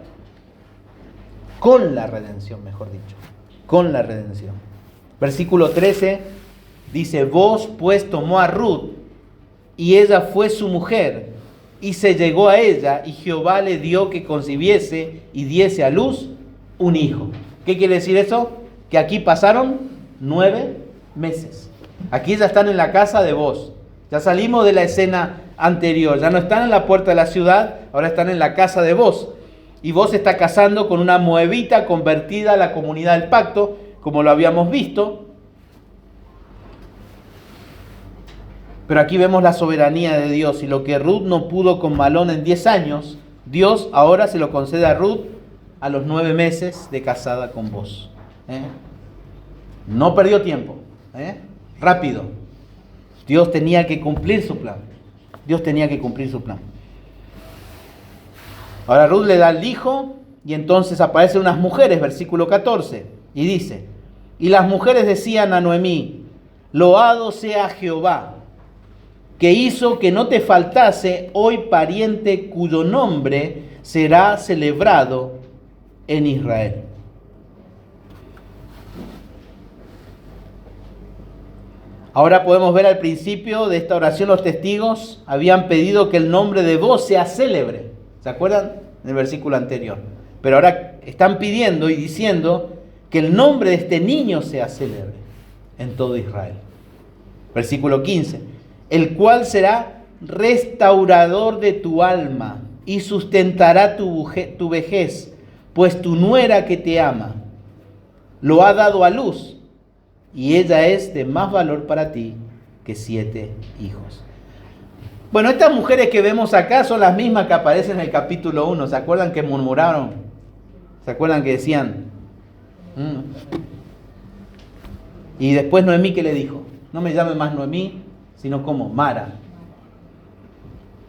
con la redención, mejor dicho, con la redención. Versículo 13 dice: vos pues tomó a Ruth, y ella fue su mujer, y se llegó a ella, y Jehová le dio que concibiese y diese a luz un hijo. ¿Qué quiere decir eso? Que aquí pasaron 9 meses. Aquí ya están en la casa de vos. Ya salimos de la escena anterior. Ya no están en la puerta de la ciudad, ahora están en la casa de vos. Y vos se está casando con una moabita convertida a la comunidad del pacto, como lo habíamos visto. Pero aquí vemos la soberanía de Dios, y lo que Ruth no pudo con Malón en 10 años, Dios ahora se lo concede a Ruth a los 9 meses de casada con vos. No perdió tiempo, rápido. Dios tenía que cumplir su plan. Ahora Ruth le da al hijo, y entonces aparecen unas mujeres, versículo 14, y dice: y las mujeres decían a Noemí: loado sea Jehová, que hizo que no te faltase hoy pariente cuyo nombre será celebrado en Israel. Ahora podemos ver al principio de esta oración, los testigos habían pedido que el nombre de vos sea célebre. ¿Se acuerdan? En el versículo anterior. Pero ahora están pidiendo y diciendo que el nombre de este niño sea célebre en todo Israel. Versículo 15. El cual será restaurador de tu alma y sustentará tu vejez, pues tu nuera que te ama lo ha dado a luz, y ella es de más valor para ti que 7 hijos. Bueno, estas mujeres que vemos acá son las mismas que aparecen en el capítulo 1. ¿Se acuerdan que murmuraron? ¿Se acuerdan que decían? Y después Noemí, ¿qué le dijo? No me llame más Noemí, sino como Mara.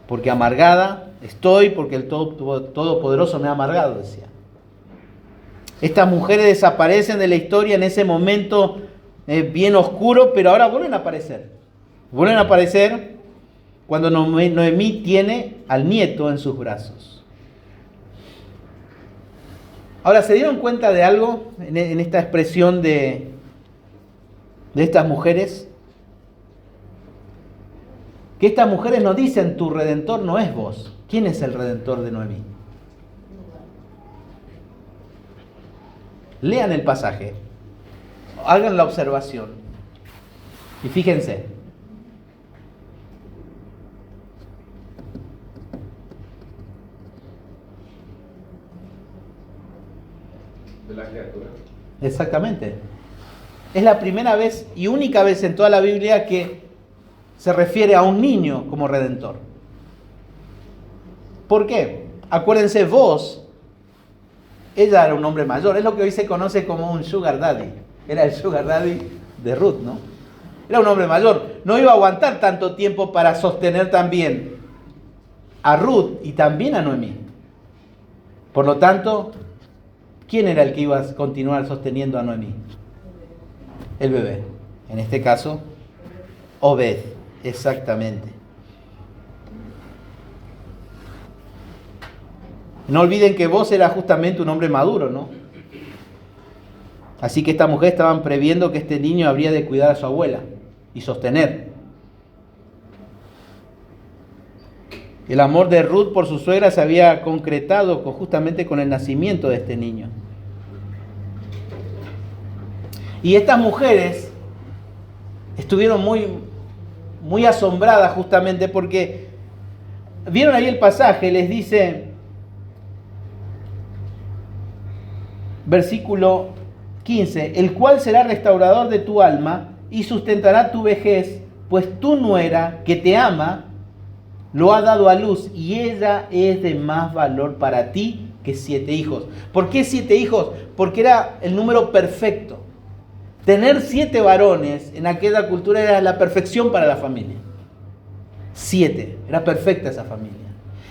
Porque amargada estoy, porque el Todopoderoso me ha amargado, decía. Estas mujeres desaparecen de la historia en ese momento bien oscuro, pero ahora vuelven a aparecer. Vuelven a aparecer cuando Noemí tiene al nieto en sus brazos. Ahora, ¿se dieron cuenta de algo en esta expresión de estas mujeres? Que estas mujeres nos dicen, tu redentor no es vos. ¿Quién es el redentor de Noemí? Lean el pasaje, hagan la observación y fíjense. De la criatura. Exactamente. Es la primera vez y única vez en toda la Biblia que se refiere a un niño como redentor. ¿Por qué? Acuérdense, vos, ella era un hombre mayor, es lo que hoy se conoce como un sugar daddy. Era el sugar daddy de Ruth, ¿no? Era un hombre mayor, no iba a aguantar tanto tiempo para sostener también a Ruth y también a Noemí. Por lo tanto, ¿quién era el que iba a continuar sosteniendo a Noemí? El bebé. En este caso, Obed, exactamente. No olviden que vos era justamente un hombre maduro, ¿no? Así que estas mujeres estaban previendo que este niño habría de cuidar a su abuela y sostener. El amor de Ruth por su suegra se había concretado justamente con el nacimiento de este niño. Y estas mujeres estuvieron muy asombradas justamente porque vieron ahí el pasaje, les dice, versículo 15, el cual será restaurador de tu alma y sustentará tu vejez, pues tu nuera que te ama lo ha dado a luz y ella es de más valor para ti que 7 hijos. ¿Por qué 7 hijos? Porque era el número perfecto. Tener 7 varones en aquella cultura era la perfección para la familia. 7, era perfecta esa familia.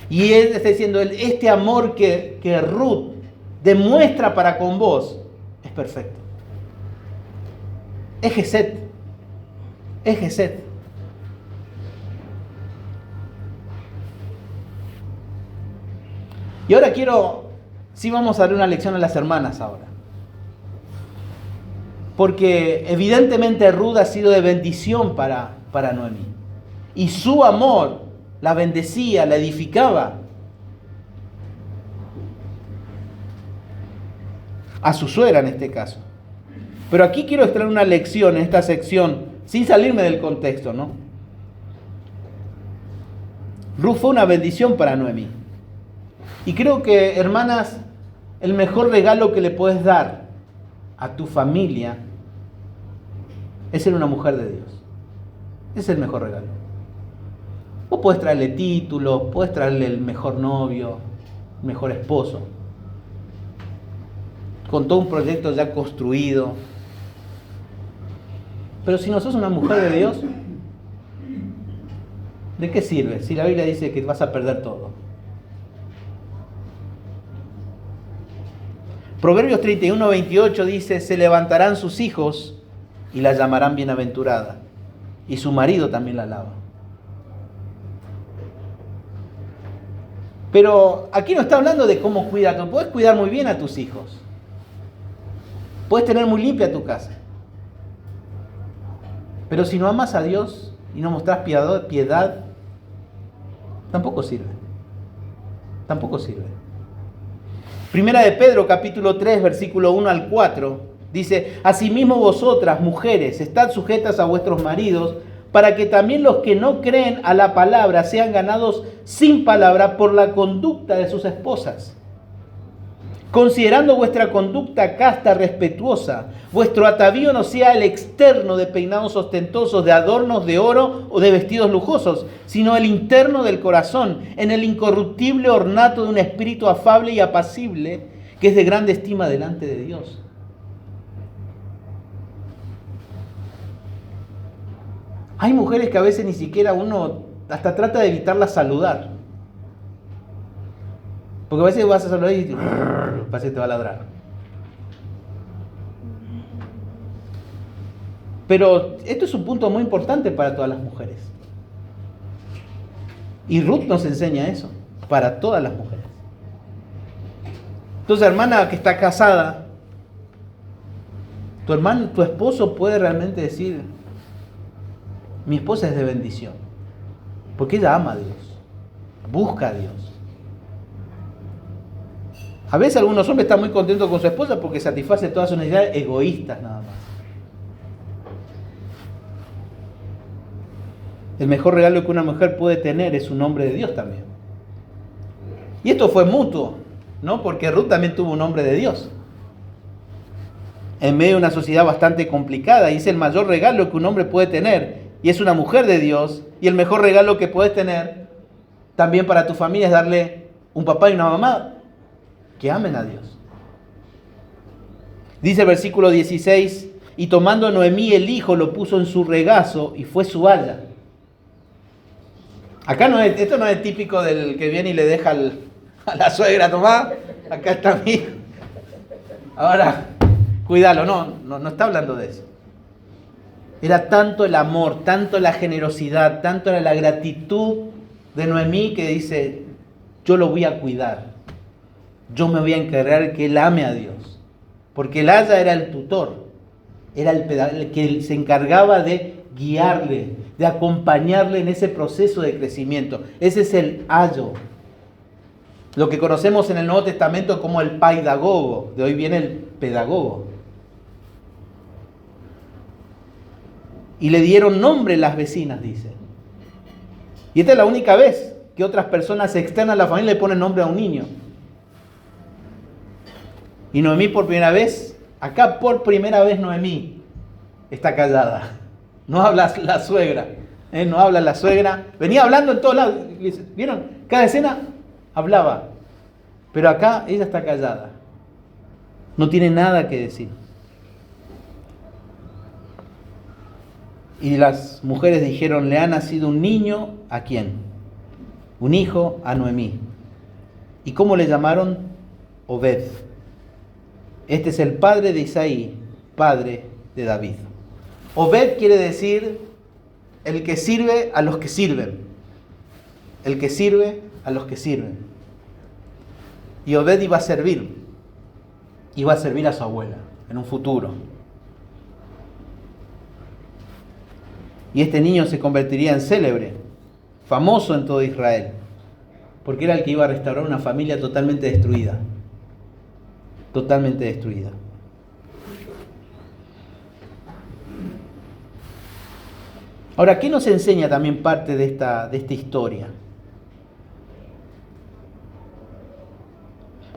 Y él está diciendo, este amor que Ruth demuestra para con vos es perfecto. Es Geset. Es Geset. Y ahora sí vamos a dar una lección a las hermanas ahora. Porque evidentemente Ruth ha sido de bendición para Noemí. Y su amor la bendecía, la edificaba. A su suegra en este caso. Pero aquí quiero extraer una lección en esta sección, sin salirme del contexto, ¿no? Ruth fue una bendición para Noemí. Y creo que, hermanas, el mejor regalo que le puedes dar a tu familia es ser una mujer de Dios. Es el mejor regalo. Vos podés traerle títulos, podés traerle el mejor novio, el mejor esposo, con todo un proyecto ya construido. Pero si no sos una mujer de Dios, ¿de qué sirve? Si la Biblia dice que vas a perder todo. Proverbios 31:28 dice, se levantarán sus hijos y la llamarán bienaventurada, y su marido también la alaba. Pero aquí no está hablando de cómo cuidar. Puedes cuidar muy bien a tus hijos. Puedes tener muy limpia tu casa. Pero si no amas a Dios y no mostrás piedad, tampoco sirve. Tampoco sirve. Primera de Pedro, capítulo 3, versículo 1 al 4, dice, asimismo vosotras, mujeres, estad sujetas a vuestros maridos, para que también los que no creen a la palabra sean ganados sin palabra por la conducta de sus esposas. Considerando vuestra conducta casta, respetuosa, vuestro atavío no sea el externo de peinados ostentosos, de adornos de oro o de vestidos lujosos, sino el interno del corazón, en el incorruptible ornato de un espíritu afable y apacible, que es de grande estima delante de Dios. Hay mujeres que a veces ni siquiera uno hasta trata de evitarlas saludar. Porque a veces vas a saludar y parece que te va a ladrar. Pero esto es un punto muy importante para todas las mujeres. Y Ruth nos enseña eso, para todas las mujeres. Entonces, hermana que está casada, tu esposo puede realmente decir, mi esposa es de bendición, porque ella ama a Dios, busca a Dios. A veces algunos hombres están muy contentos con su esposa porque satisface todas sus necesidades egoístas nada más. El mejor regalo que una mujer puede tener es un hombre de Dios también. Y esto fue mutuo, ¿no? Porque Ruth también tuvo un hombre de Dios. En medio de una sociedad bastante complicada, y es el mayor regalo que un hombre puede tener, y es una mujer de Dios, y el mejor regalo que puedes tener también para tu familia es darle un papá y una mamá que amen a Dios. Dice el versículo 16, y tomando Noemí el hijo, lo puso en su regazo, y fue su haya. Acá esto no es típico del que viene y le deja a la suegra, tomá, acá está mi hijo. Ahora, cuídalo, no está hablando de eso. Era tanto el amor, tanto la generosidad, tanto la gratitud de Noemí que dice, yo lo voy a cuidar. Yo me voy a encargar que él ame a Dios. Porque el haya era el tutor, era el que se encargaba de guiarle, de acompañarle en ese proceso de crecimiento. Ese es el ayo. Lo que conocemos en el Nuevo Testamento como el paidagogo. De hoy viene el pedagogo. Y le dieron nombre las vecinas, dice. Y esta es la única vez que otras personas externas a la familia le ponen nombre a un niño. Y Noemí por primera vez, acá por primera vez Noemí está callada. No habla la suegra. No habla la suegra. Venía hablando en todos lados. ¿Vieron? Cada escena hablaba. Pero acá ella está callada. No tiene nada que decir. Y las mujeres dijeron, le ha nacido un niño, ¿a quién? Un hijo a Noemí. ¿Y cómo le llamaron? Obed. Este es el padre de Isaí, padre de David. Obed quiere decir el que sirve a los que sirven. El que sirve a los que sirven. Y Obed iba a servir. Iba a servir a su abuela en un futuro. Y este niño se convertiría en célebre, famoso en todo Israel. Porque era el que iba a restaurar una familia totalmente destruida. Totalmente destruida. Ahora, ¿qué nos enseña también parte de esta historia?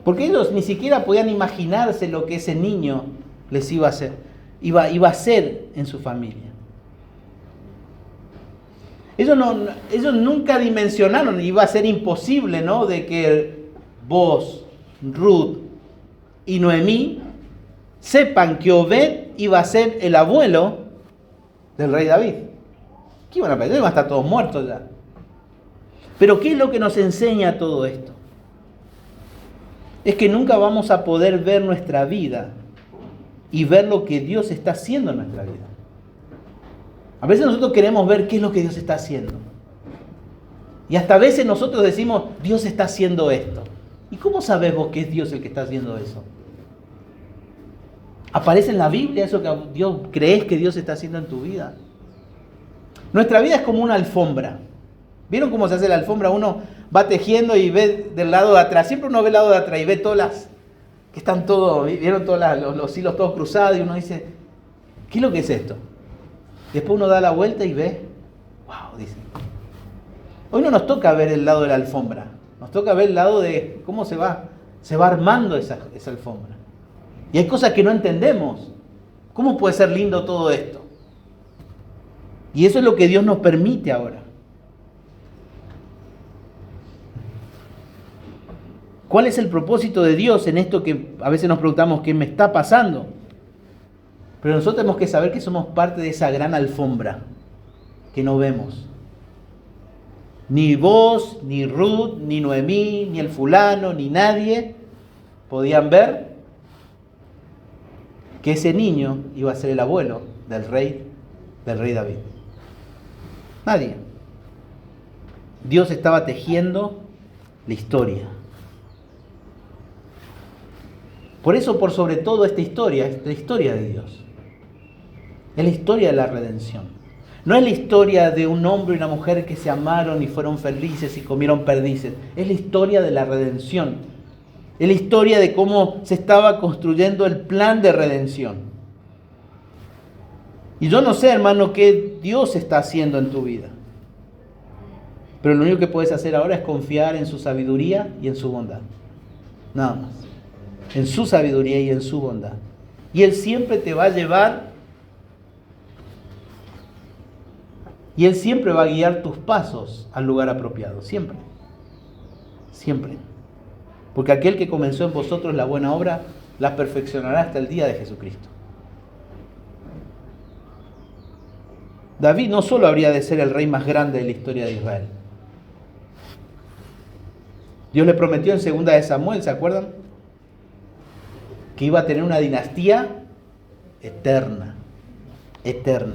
Porque ellos ni siquiera podían imaginarse lo que ese niño les iba a hacer, iba a hacer en su familia. Ellos nunca dimensionaron, iba a ser imposible, ¿no? De que vos, Ruth y Noemí sepan que Obed iba a ser el abuelo del rey David. ¿Qué iban a pensar? Iban a estar todos muertos ya. Pero ¿qué es lo que nos enseña todo esto? Es que nunca vamos a poder ver nuestra vida y ver lo que Dios está haciendo en nuestra vida. A veces nosotros queremos ver qué es lo que Dios está haciendo. Y hasta a veces nosotros decimos, Dios está haciendo esto. ¿Y cómo sabes vos que es Dios el que está haciendo eso? ¿Aparece en la Biblia eso que Dios crees que Dios está haciendo en tu vida? Nuestra vida es como una alfombra. ¿Vieron cómo se hace la alfombra? Uno va tejiendo y ve del lado de atrás. Siempre uno ve el lado de atrás y ve todas las... que están todos... ¿Vieron todos los hilos todos cruzados? Y uno dice, ¿qué es lo que es esto? Después uno da la vuelta y ve... ¡Wow! Dice. Hoy no nos toca ver el lado de la alfombra. Nos toca ver el lado de cómo se va armando esa alfombra. Y hay cosas que no entendemos. ¿Cómo puede ser lindo todo esto? Y eso es lo que Dios nos permite ahora. ¿Cuál es el propósito de Dios en esto que a veces nos preguntamos qué me está pasando? Pero nosotros tenemos que saber que somos parte de esa gran alfombra. que no vemos. Ni vos, ni Ruth, ni Noemí, ni el fulano, ni nadie podían ver que ese niño iba a ser el abuelo del rey David. Nadie. Dios estaba tejiendo la historia. Por eso, por sobre todo, esta historia es la historia de Dios. Es la historia de la redención. No es la historia de un hombre y una mujer que se amaron y fueron felices y comieron perdices. Es la historia de la redención. Es la historia de cómo se estaba construyendo el plan de redención. Y yo no sé, hermano, qué Dios está haciendo en tu vida. Pero lo único que puedes hacer ahora es confiar en su sabiduría y en su bondad. Nada más. En su sabiduría y en su bondad. Y Él siempre te va a llevar. Y Él siempre va a guiar tus pasos al lugar apropiado. Siempre. Siempre. Porque aquel que comenzó en vosotros la buena obra, la perfeccionará hasta el día de Jesucristo. David no solo habría de ser el rey más grande de la historia de Israel. Dios le prometió en 2 de Samuel, ¿se acuerdan? Que iba a tener una dinastía eterna. Eterna.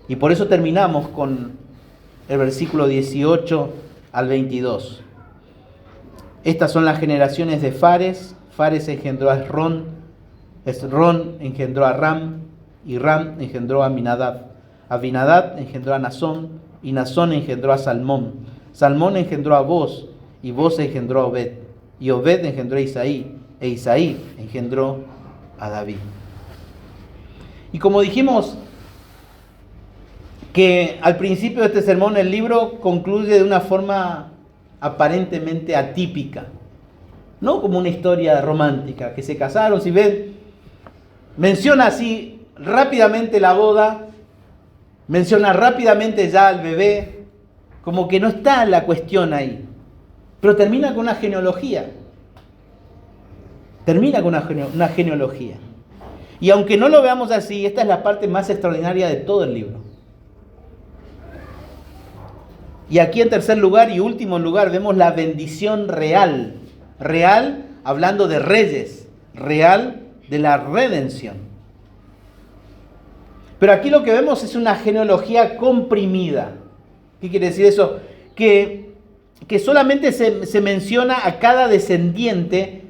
Y por eso terminamos con el versículo 18 al 22. Estas son las generaciones de Fares. Fares engendró a Esrón. Esrón engendró a Ram. Y Ram engendró a Aminadab. Aminadab engendró a Nazón. Y Nazón engendró a Salmón. Salmón engendró a Boz. Y Boz engendró a Obed. Y Obed engendró a Isaí. E Isaí engendró a David. Y como dijimos que al principio de este sermón el libro concluye de una forma aparentemente atípica, no como una historia romántica, que se casaron, si ven, menciona así rápidamente la boda, menciona rápidamente ya al bebé, como que no está la cuestión ahí, pero termina con una genealogía, una genealogía. Y aunque no lo veamos así, esta es la parte más extraordinaria de todo el libro. Y aquí en tercer lugar y último lugar vemos la bendición real. Real hablando de reyes. Real de la redención. Pero aquí lo que vemos es una genealogía comprimida. ¿Qué quiere decir eso? Que solamente se menciona a cada descendiente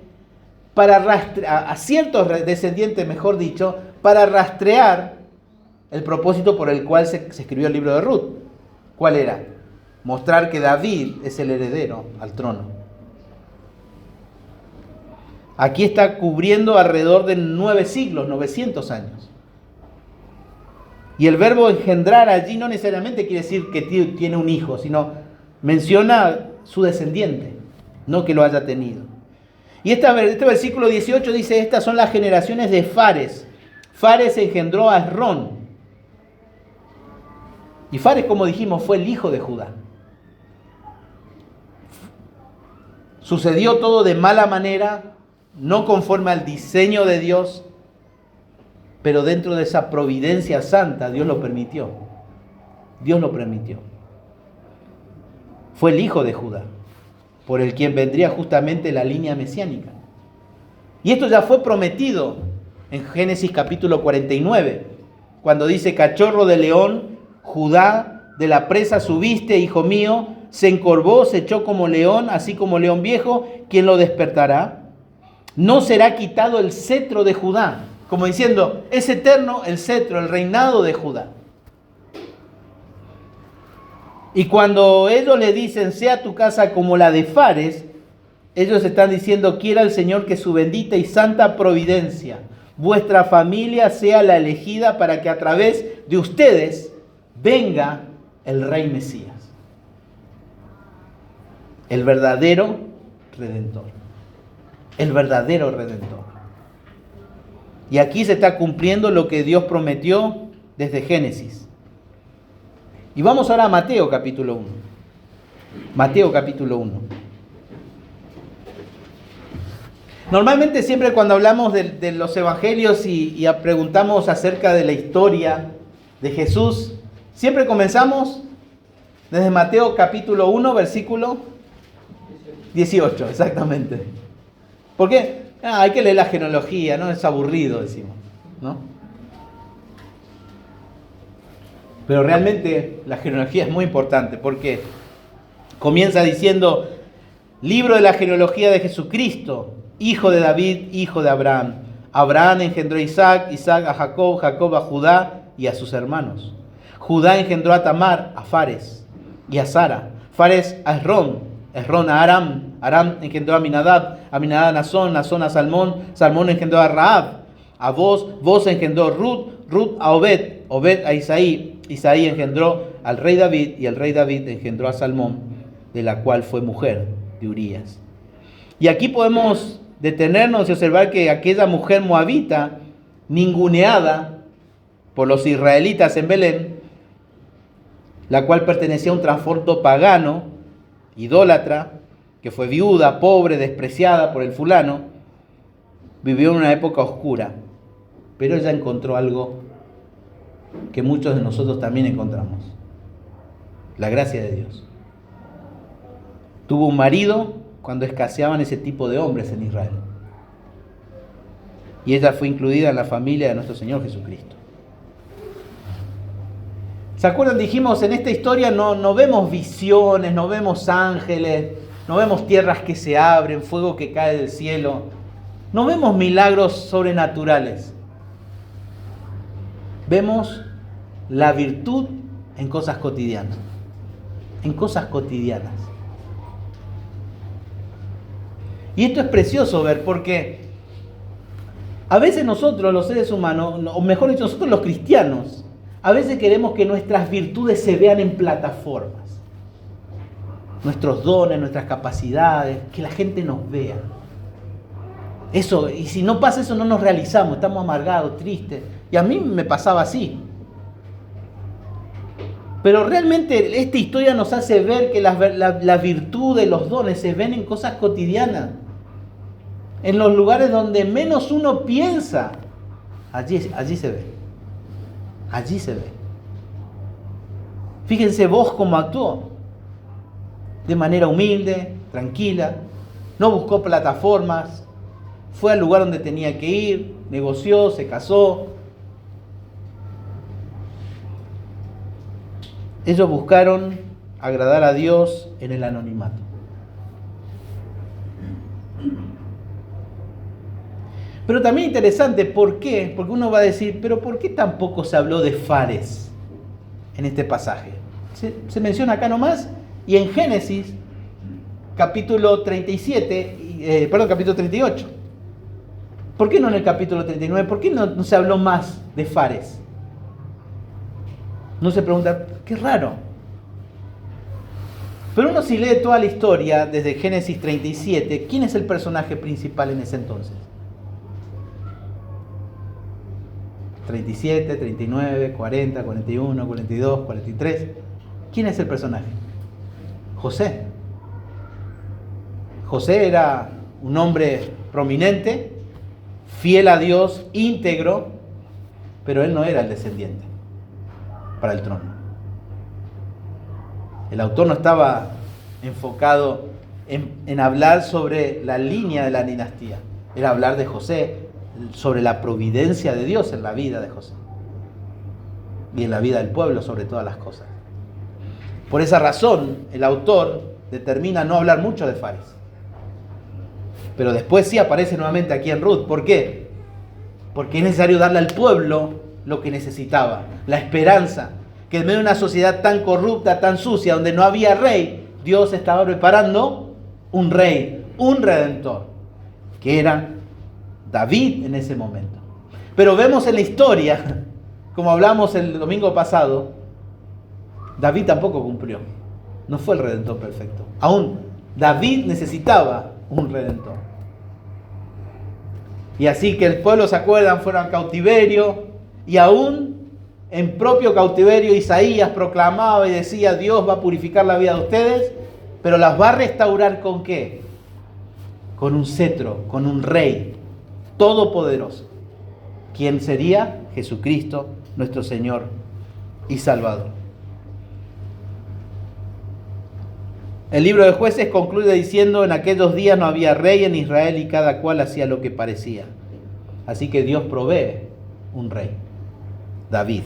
para rastrear, a ciertos descendientes, mejor dicho, para rastrear el propósito por el cual se escribió el libro de Ruth. ¿Cuál era? Mostrar que David es el heredero al trono. Aquí está cubriendo alrededor de 9 siglos, 900 años. Y el verbo engendrar allí no necesariamente quiere decir que tiene un hijo, sino menciona su descendiente, no que lo haya tenido. Y este versículo 18 dice, estas son las generaciones de Fares. Fares engendró a Esrón. Y Fares, como dijimos, fue el hijo de Judá. Sucedió todo de mala manera, no conforme al diseño de Dios, pero dentro de esa providencia santa Dios lo permitió. Dios lo permitió. Fue el hijo de Judá, por el quien vendría justamente la línea mesiánica. Y esto ya fue prometido en Génesis capítulo 49, cuando dice, cachorro de león, Judá, de la presa subiste, hijo mío, se encorvó, se echó como león, así como león viejo, ¿quién lo despertará? No será quitado el cetro de Judá. Como diciendo, es eterno el cetro, el reinado de Judá. Y cuando ellos le dicen, sea tu casa como la de Fares, ellos están diciendo, quiera el Señor que su bendita y santa providencia, vuestra familia sea la elegida para que a través de ustedes venga el Rey Mesías. El verdadero Redentor. El verdadero Redentor. Y aquí se está cumpliendo lo que Dios prometió desde Génesis. Y vamos ahora a Mateo capítulo 1. Mateo capítulo 1. Normalmente siempre cuando hablamos de los evangelios y preguntamos acerca de la historia de Jesús, Siempre comenzamos desde Mateo capítulo 1, versículo 18, exactamente. ¿Por qué? Hay que leer la genealogía, ¿no? Es aburrido, decimos, ¿no? Pero realmente la genealogía es muy importante porque comienza diciendo, libro de la genealogía de Jesucristo, hijo de David, hijo de Abraham. Abraham engendró a Isaac, Isaac a Jacob, Jacob a Judá y a sus hermanos. Judá engendró a Tamar, a Fares y a Sara. Fares a Esrón, Esrón a Aram, Aram engendró a Aminadab, Aminadab a Nazón, Nazón a Salmón, Salmón engendró a Rahab, a Boz engendró Ruth, Ruth a Obed, Obed a Isaí, Isaí engendró al rey David y el rey David engendró a Salmón, de la cual fue mujer de Urías. Y aquí podemos detenernos y observar que aquella mujer moabita, ninguneada por los israelitas en Belén, la cual pertenecía a un trasfondo pagano, idólatra, que fue viuda, pobre, despreciada por el fulano, vivió en una época oscura, pero ella encontró algo que muchos de nosotros también encontramos: la gracia de Dios. Tuvo un marido cuando escaseaban ese tipo de hombres en Israel, y ella fue incluida en la familia de nuestro Señor Jesucristo. ¿Se acuerdan? Dijimos, en esta historia no vemos visiones, no vemos ángeles, no vemos tierras que se abren, fuego que cae del cielo, no vemos milagros sobrenaturales. Vemos la virtud en cosas cotidianas, en cosas cotidianas. Y esto es precioso ver, porque a veces nosotros los seres humanos, o mejor dicho, nosotros los cristianos, a veces queremos que nuestras virtudes se vean en plataformas, nuestros dones, nuestras capacidades, que la gente nos vea. Eso, y si no pasa eso no nos realizamos, estamos amargados, tristes. Y a mí me pasaba así. Pero realmente esta historia nos hace ver que la virtud de los dones se ven en cosas cotidianas, en los lugares donde menos uno piensa. Allí se ve. Allí se ve. Fíjense vos cómo actuó. De manera humilde, tranquila. No buscó plataformas. Fue al lugar donde tenía que ir. Negoció, se casó. Ellos buscaron agradar a Dios en el anonimato. Pero también interesante, ¿por qué? Porque uno va a decir, pero ¿por qué tampoco se habló de Fares en este pasaje? Se menciona acá nomás, y en Génesis, capítulo 38. ¿Por qué no en el capítulo 39? ¿Por qué no se habló más de Fares? No se pregunta, qué raro. Pero uno si lee toda la historia, desde Génesis 37, ¿quién es el personaje principal en ese entonces? 37, 39, 40, 41, 42, 43. ¿Quién es el personaje? José. José era un hombre prominente, fiel a Dios, íntegro, pero él no era el descendiente para el trono. El autor no estaba enfocado en hablar sobre la línea de la dinastía, era hablar de José, sobre la providencia de Dios en la vida de José y en la vida del pueblo sobre todas las cosas. Por esa razón el autor determina no hablar mucho de Fares, pero después sí aparece nuevamente aquí en Ruth. ¿Por qué? Porque es necesario darle al pueblo lo que necesitaba, la esperanza, que en medio de una sociedad tan corrupta, tan sucia, donde no había rey, Dios estaba preparando un rey, un redentor, que era David en ese momento. Pero vemos en la historia, como hablamos el domingo pasado, David tampoco cumplió. No fue el redentor perfecto. Aún David necesitaba un redentor. Y así que el pueblo, ¿se acuerdan? Fueron a cautiverio, y aún en propio cautiverio Isaías proclamaba y decía: Dios va a purificar la vida de ustedes, pero las va a restaurar ¿con qué? Con un cetro, con un rey todopoderoso. ¿Quién sería? Jesucristo, nuestro Señor y Salvador. El libro de Jueces concluye diciendo: en aquellos días no había rey en Israel y cada cual hacía lo que parecía. Así que Dios provee un rey, David,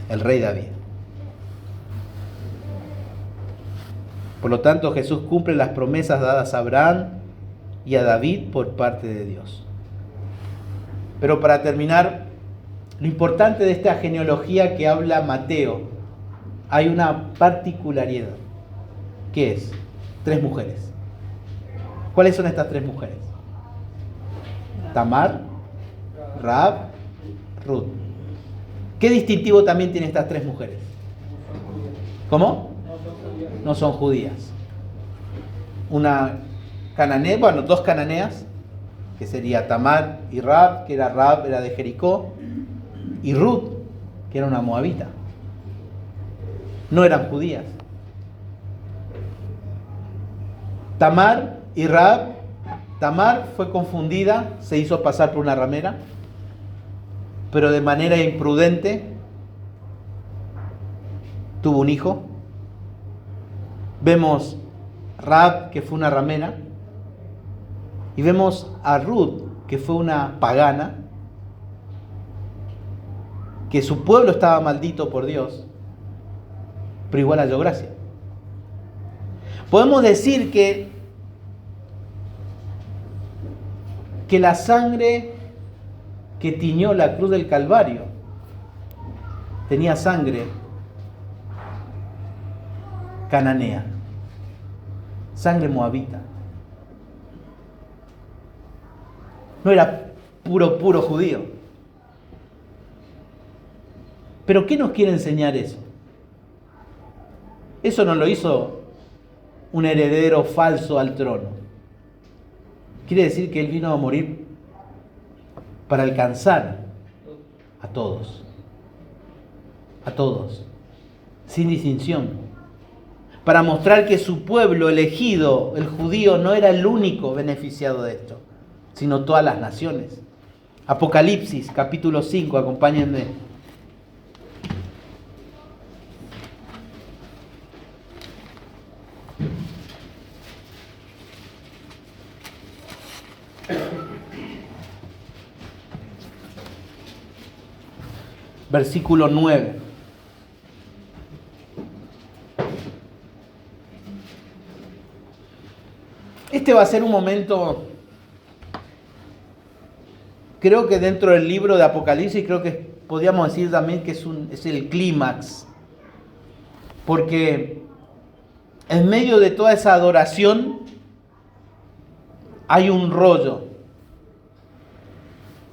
el rey David. Por lo tanto, Jesús cumple las promesas dadas a Abraham y a David por parte de Dios. Pero para terminar, lo importante de esta genealogía que habla Mateo, hay una particularidad. ¿Qué es? 3 mujeres. ¿Cuáles son estas 3 mujeres? Tamar, Rahab, Ruth. ¿Qué distintivo también tienen estas 3 mujeres? ¿Cómo? No son judías. Una cananea, bueno, 2 cananeas, que sería Tamar y Rahab, que Rahab era de Jericó, y Ruth, que era una moabita. No eran judías. Tamar y Rahab. Tamar fue confundida, se hizo pasar por una ramera, pero de manera imprudente tuvo un hijo. Vemos Rahab, que fue una ramera, y vemos a Ruth, que fue una pagana, que su pueblo estaba maldito por Dios, pero igual halló gracia. Podemos decir que la sangre que tiñó la cruz del Calvario tenía sangre cananea, sangre moabita. No era puro judío. ¿Pero qué nos quiere enseñar eso? Eso no lo hizo un heredero falso al trono. Quiere decir que Él vino a morir para alcanzar a todos, sin distinción, para mostrar que su pueblo elegido, el judío, no era el único beneficiado de esto, sino todas las naciones. Apocalipsis, capítulo 5, acompáñenme. Versículo 9. Este va a ser un momento, creo que dentro del libro de Apocalipsis, creo que podríamos decir también que es el clímax. Porque en medio de toda esa adoración hay un rollo.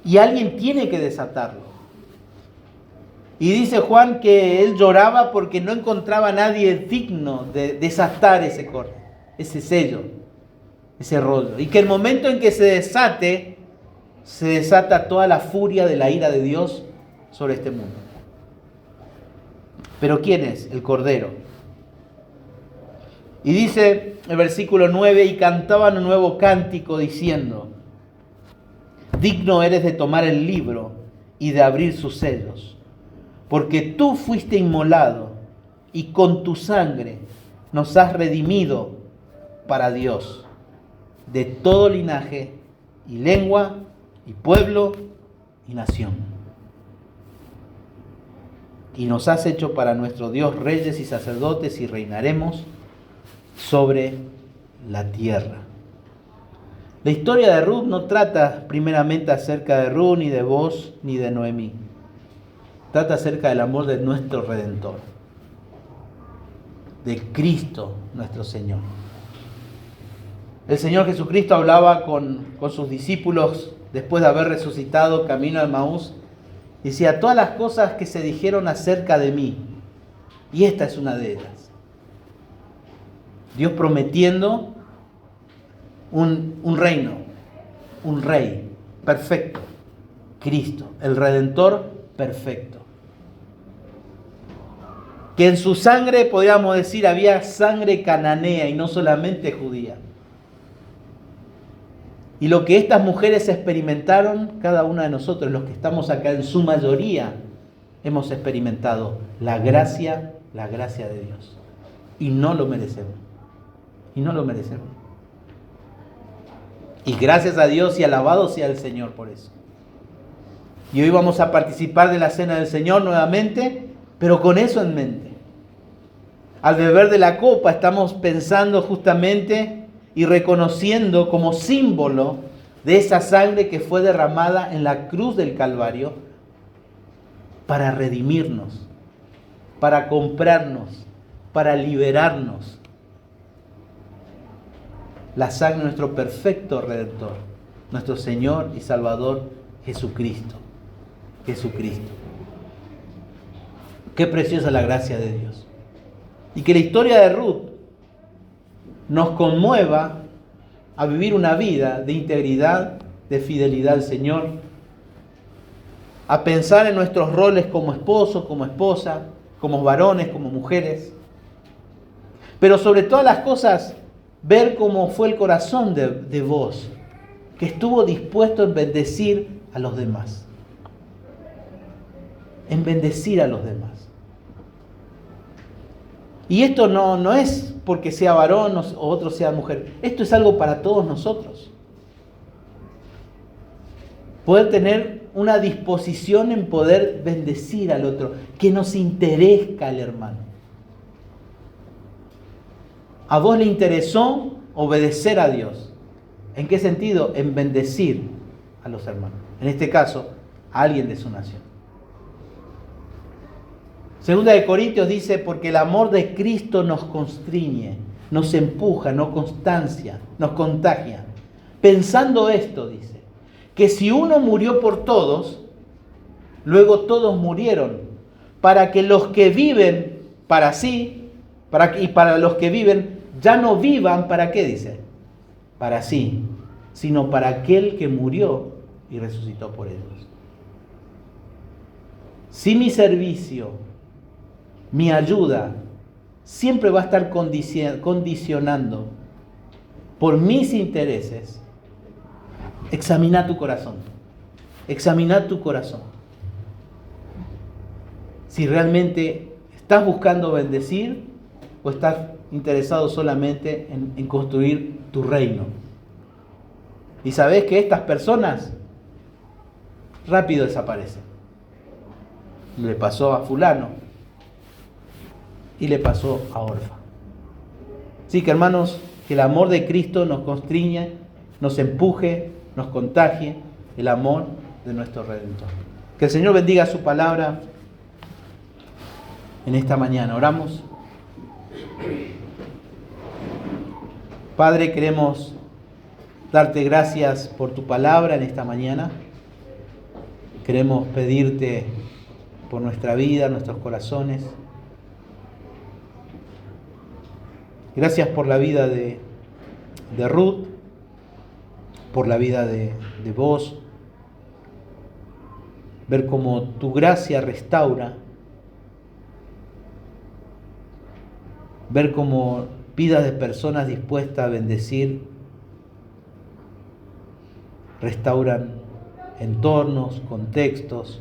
Y alguien tiene que desatarlo. Y dice Juan que él lloraba porque no encontraba a nadie digno de desatar ese sello, ese rollo. Y que el momento en que se desata toda la furia de la ira de Dios sobre este mundo. Pero ¿quién es? El Cordero. Y dice el versículo 9, y cantaban un nuevo cántico diciendo: digno eres de tomar el libro y de abrir sus sellos, porque tú fuiste inmolado y con tu sangre nos has redimido para Dios, de todo linaje y lengua y pueblo y nación. Y nos has hecho para nuestro Dios reyes y sacerdotes y reinaremos sobre la tierra. La historia de Ruth no trata primeramente acerca de Ruth, ni de Boaz, ni de Noemí. Trata acerca del amor de nuestro Redentor, de Cristo nuestro Señor. El Señor Jesucristo hablaba con sus discípulos después de haber resucitado camino a Emaús. Decía: todas las cosas que se dijeron acerca de mí, y esta es una de ellas. Dios prometiendo un reino, un rey perfecto, Cristo, el Redentor perfecto. Que en su sangre, podríamos decir, había sangre cananea y no solamente judía. Y lo que estas mujeres experimentaron, cada una de nosotros, los que estamos acá en su mayoría, hemos experimentado la gracia de Dios. Y no lo merecemos. Y no lo merecemos. Y gracias a Dios y alabado sea el Señor por eso. Y hoy vamos a participar de la cena del Señor nuevamente, pero con eso en mente. Al beber de la copa estamos pensando justamente y reconociendo como símbolo de esa sangre que fue derramada en la cruz del Calvario para redimirnos, para comprarnos, para liberarnos. La sangre de nuestro perfecto Redentor, nuestro Señor y Salvador Jesucristo. Jesucristo. Qué preciosa la gracia de Dios. Y que la historia de Ruth nos conmueva a vivir una vida de integridad, de fidelidad al Señor, a pensar en nuestros roles como esposo, como esposa, como varones, como mujeres, pero sobre todas las cosas, ver cómo fue el corazón de vos, que estuvo dispuesto en bendecir a los demás. En bendecir a los demás. Y esto no es porque sea varón o otro sea mujer. Esto es algo para todos nosotros. Poder tener una disposición en poder bendecir al otro. Que nos interesa el hermano. A vos le interesó obedecer a Dios. ¿En qué sentido? En bendecir a los hermanos. En este caso, a alguien de su nación. Segunda de Corintios dice, porque el amor de Cristo nos constriñe, nos empuja, nos contagia. Pensando esto, dice, que si uno murió por todos, luego todos murieron, para que los que viven para sí, y para los que viven, ya no vivan, ¿para qué dice? Para sí, sino para aquel que murió y resucitó por ellos. Si mi servicio, mi ayuda, siempre va a estar condicionando por mis intereses, examina tu corazón. Examina tu corazón. Si realmente estás buscando bendecir o estás interesado solamente en construir tu reino. Y sabes que estas personas rápido desaparecen. Le pasó a fulano y le pasó a Orfa. Así que hermanos, que el amor de Cristo nos constriñe, nos empuje, nos contagie el amor de nuestro Redentor. Que el Señor bendiga su palabra en esta mañana. Oramos. Padre, queremos darte gracias por tu palabra en esta mañana. Queremos pedirte por nuestra vida, nuestros corazones. Gracias por la vida de Ruth, por la vida de vos. Ver cómo tu gracia restaura. Ver cómo vidas de personas dispuestas a bendecir restauran entornos, contextos.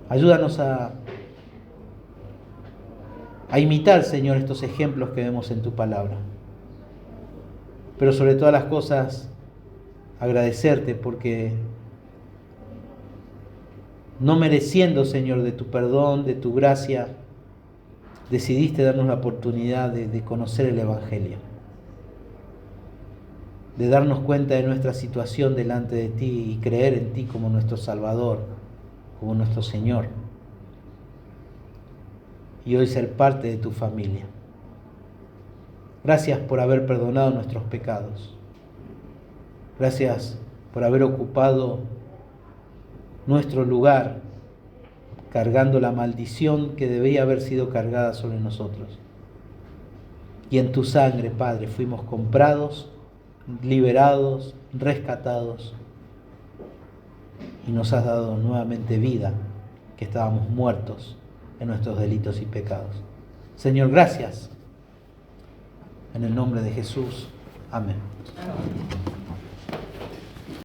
Ayúdanos a imitar, Señor, estos ejemplos que vemos en tu palabra. Pero sobre todas las cosas, agradecerte porque no mereciendo, Señor, de tu perdón, de tu gracia, decidiste darnos la oportunidad de conocer el Evangelio, de darnos cuenta de nuestra situación delante de ti y creer en ti como nuestro Salvador, como nuestro Señor. Y hoy ser parte de tu familia. Gracias por haber perdonado nuestros pecados. Gracias por haber ocupado nuestro lugar, cargando la maldición que debía haber sido cargada sobre nosotros. Y en tu sangre, Padre, fuimos comprados, liberados, rescatados, y nos has dado nuevamente vida, que estábamos muertos en nuestros delitos y pecados. Señor, gracias. En el nombre de Jesús. Amén.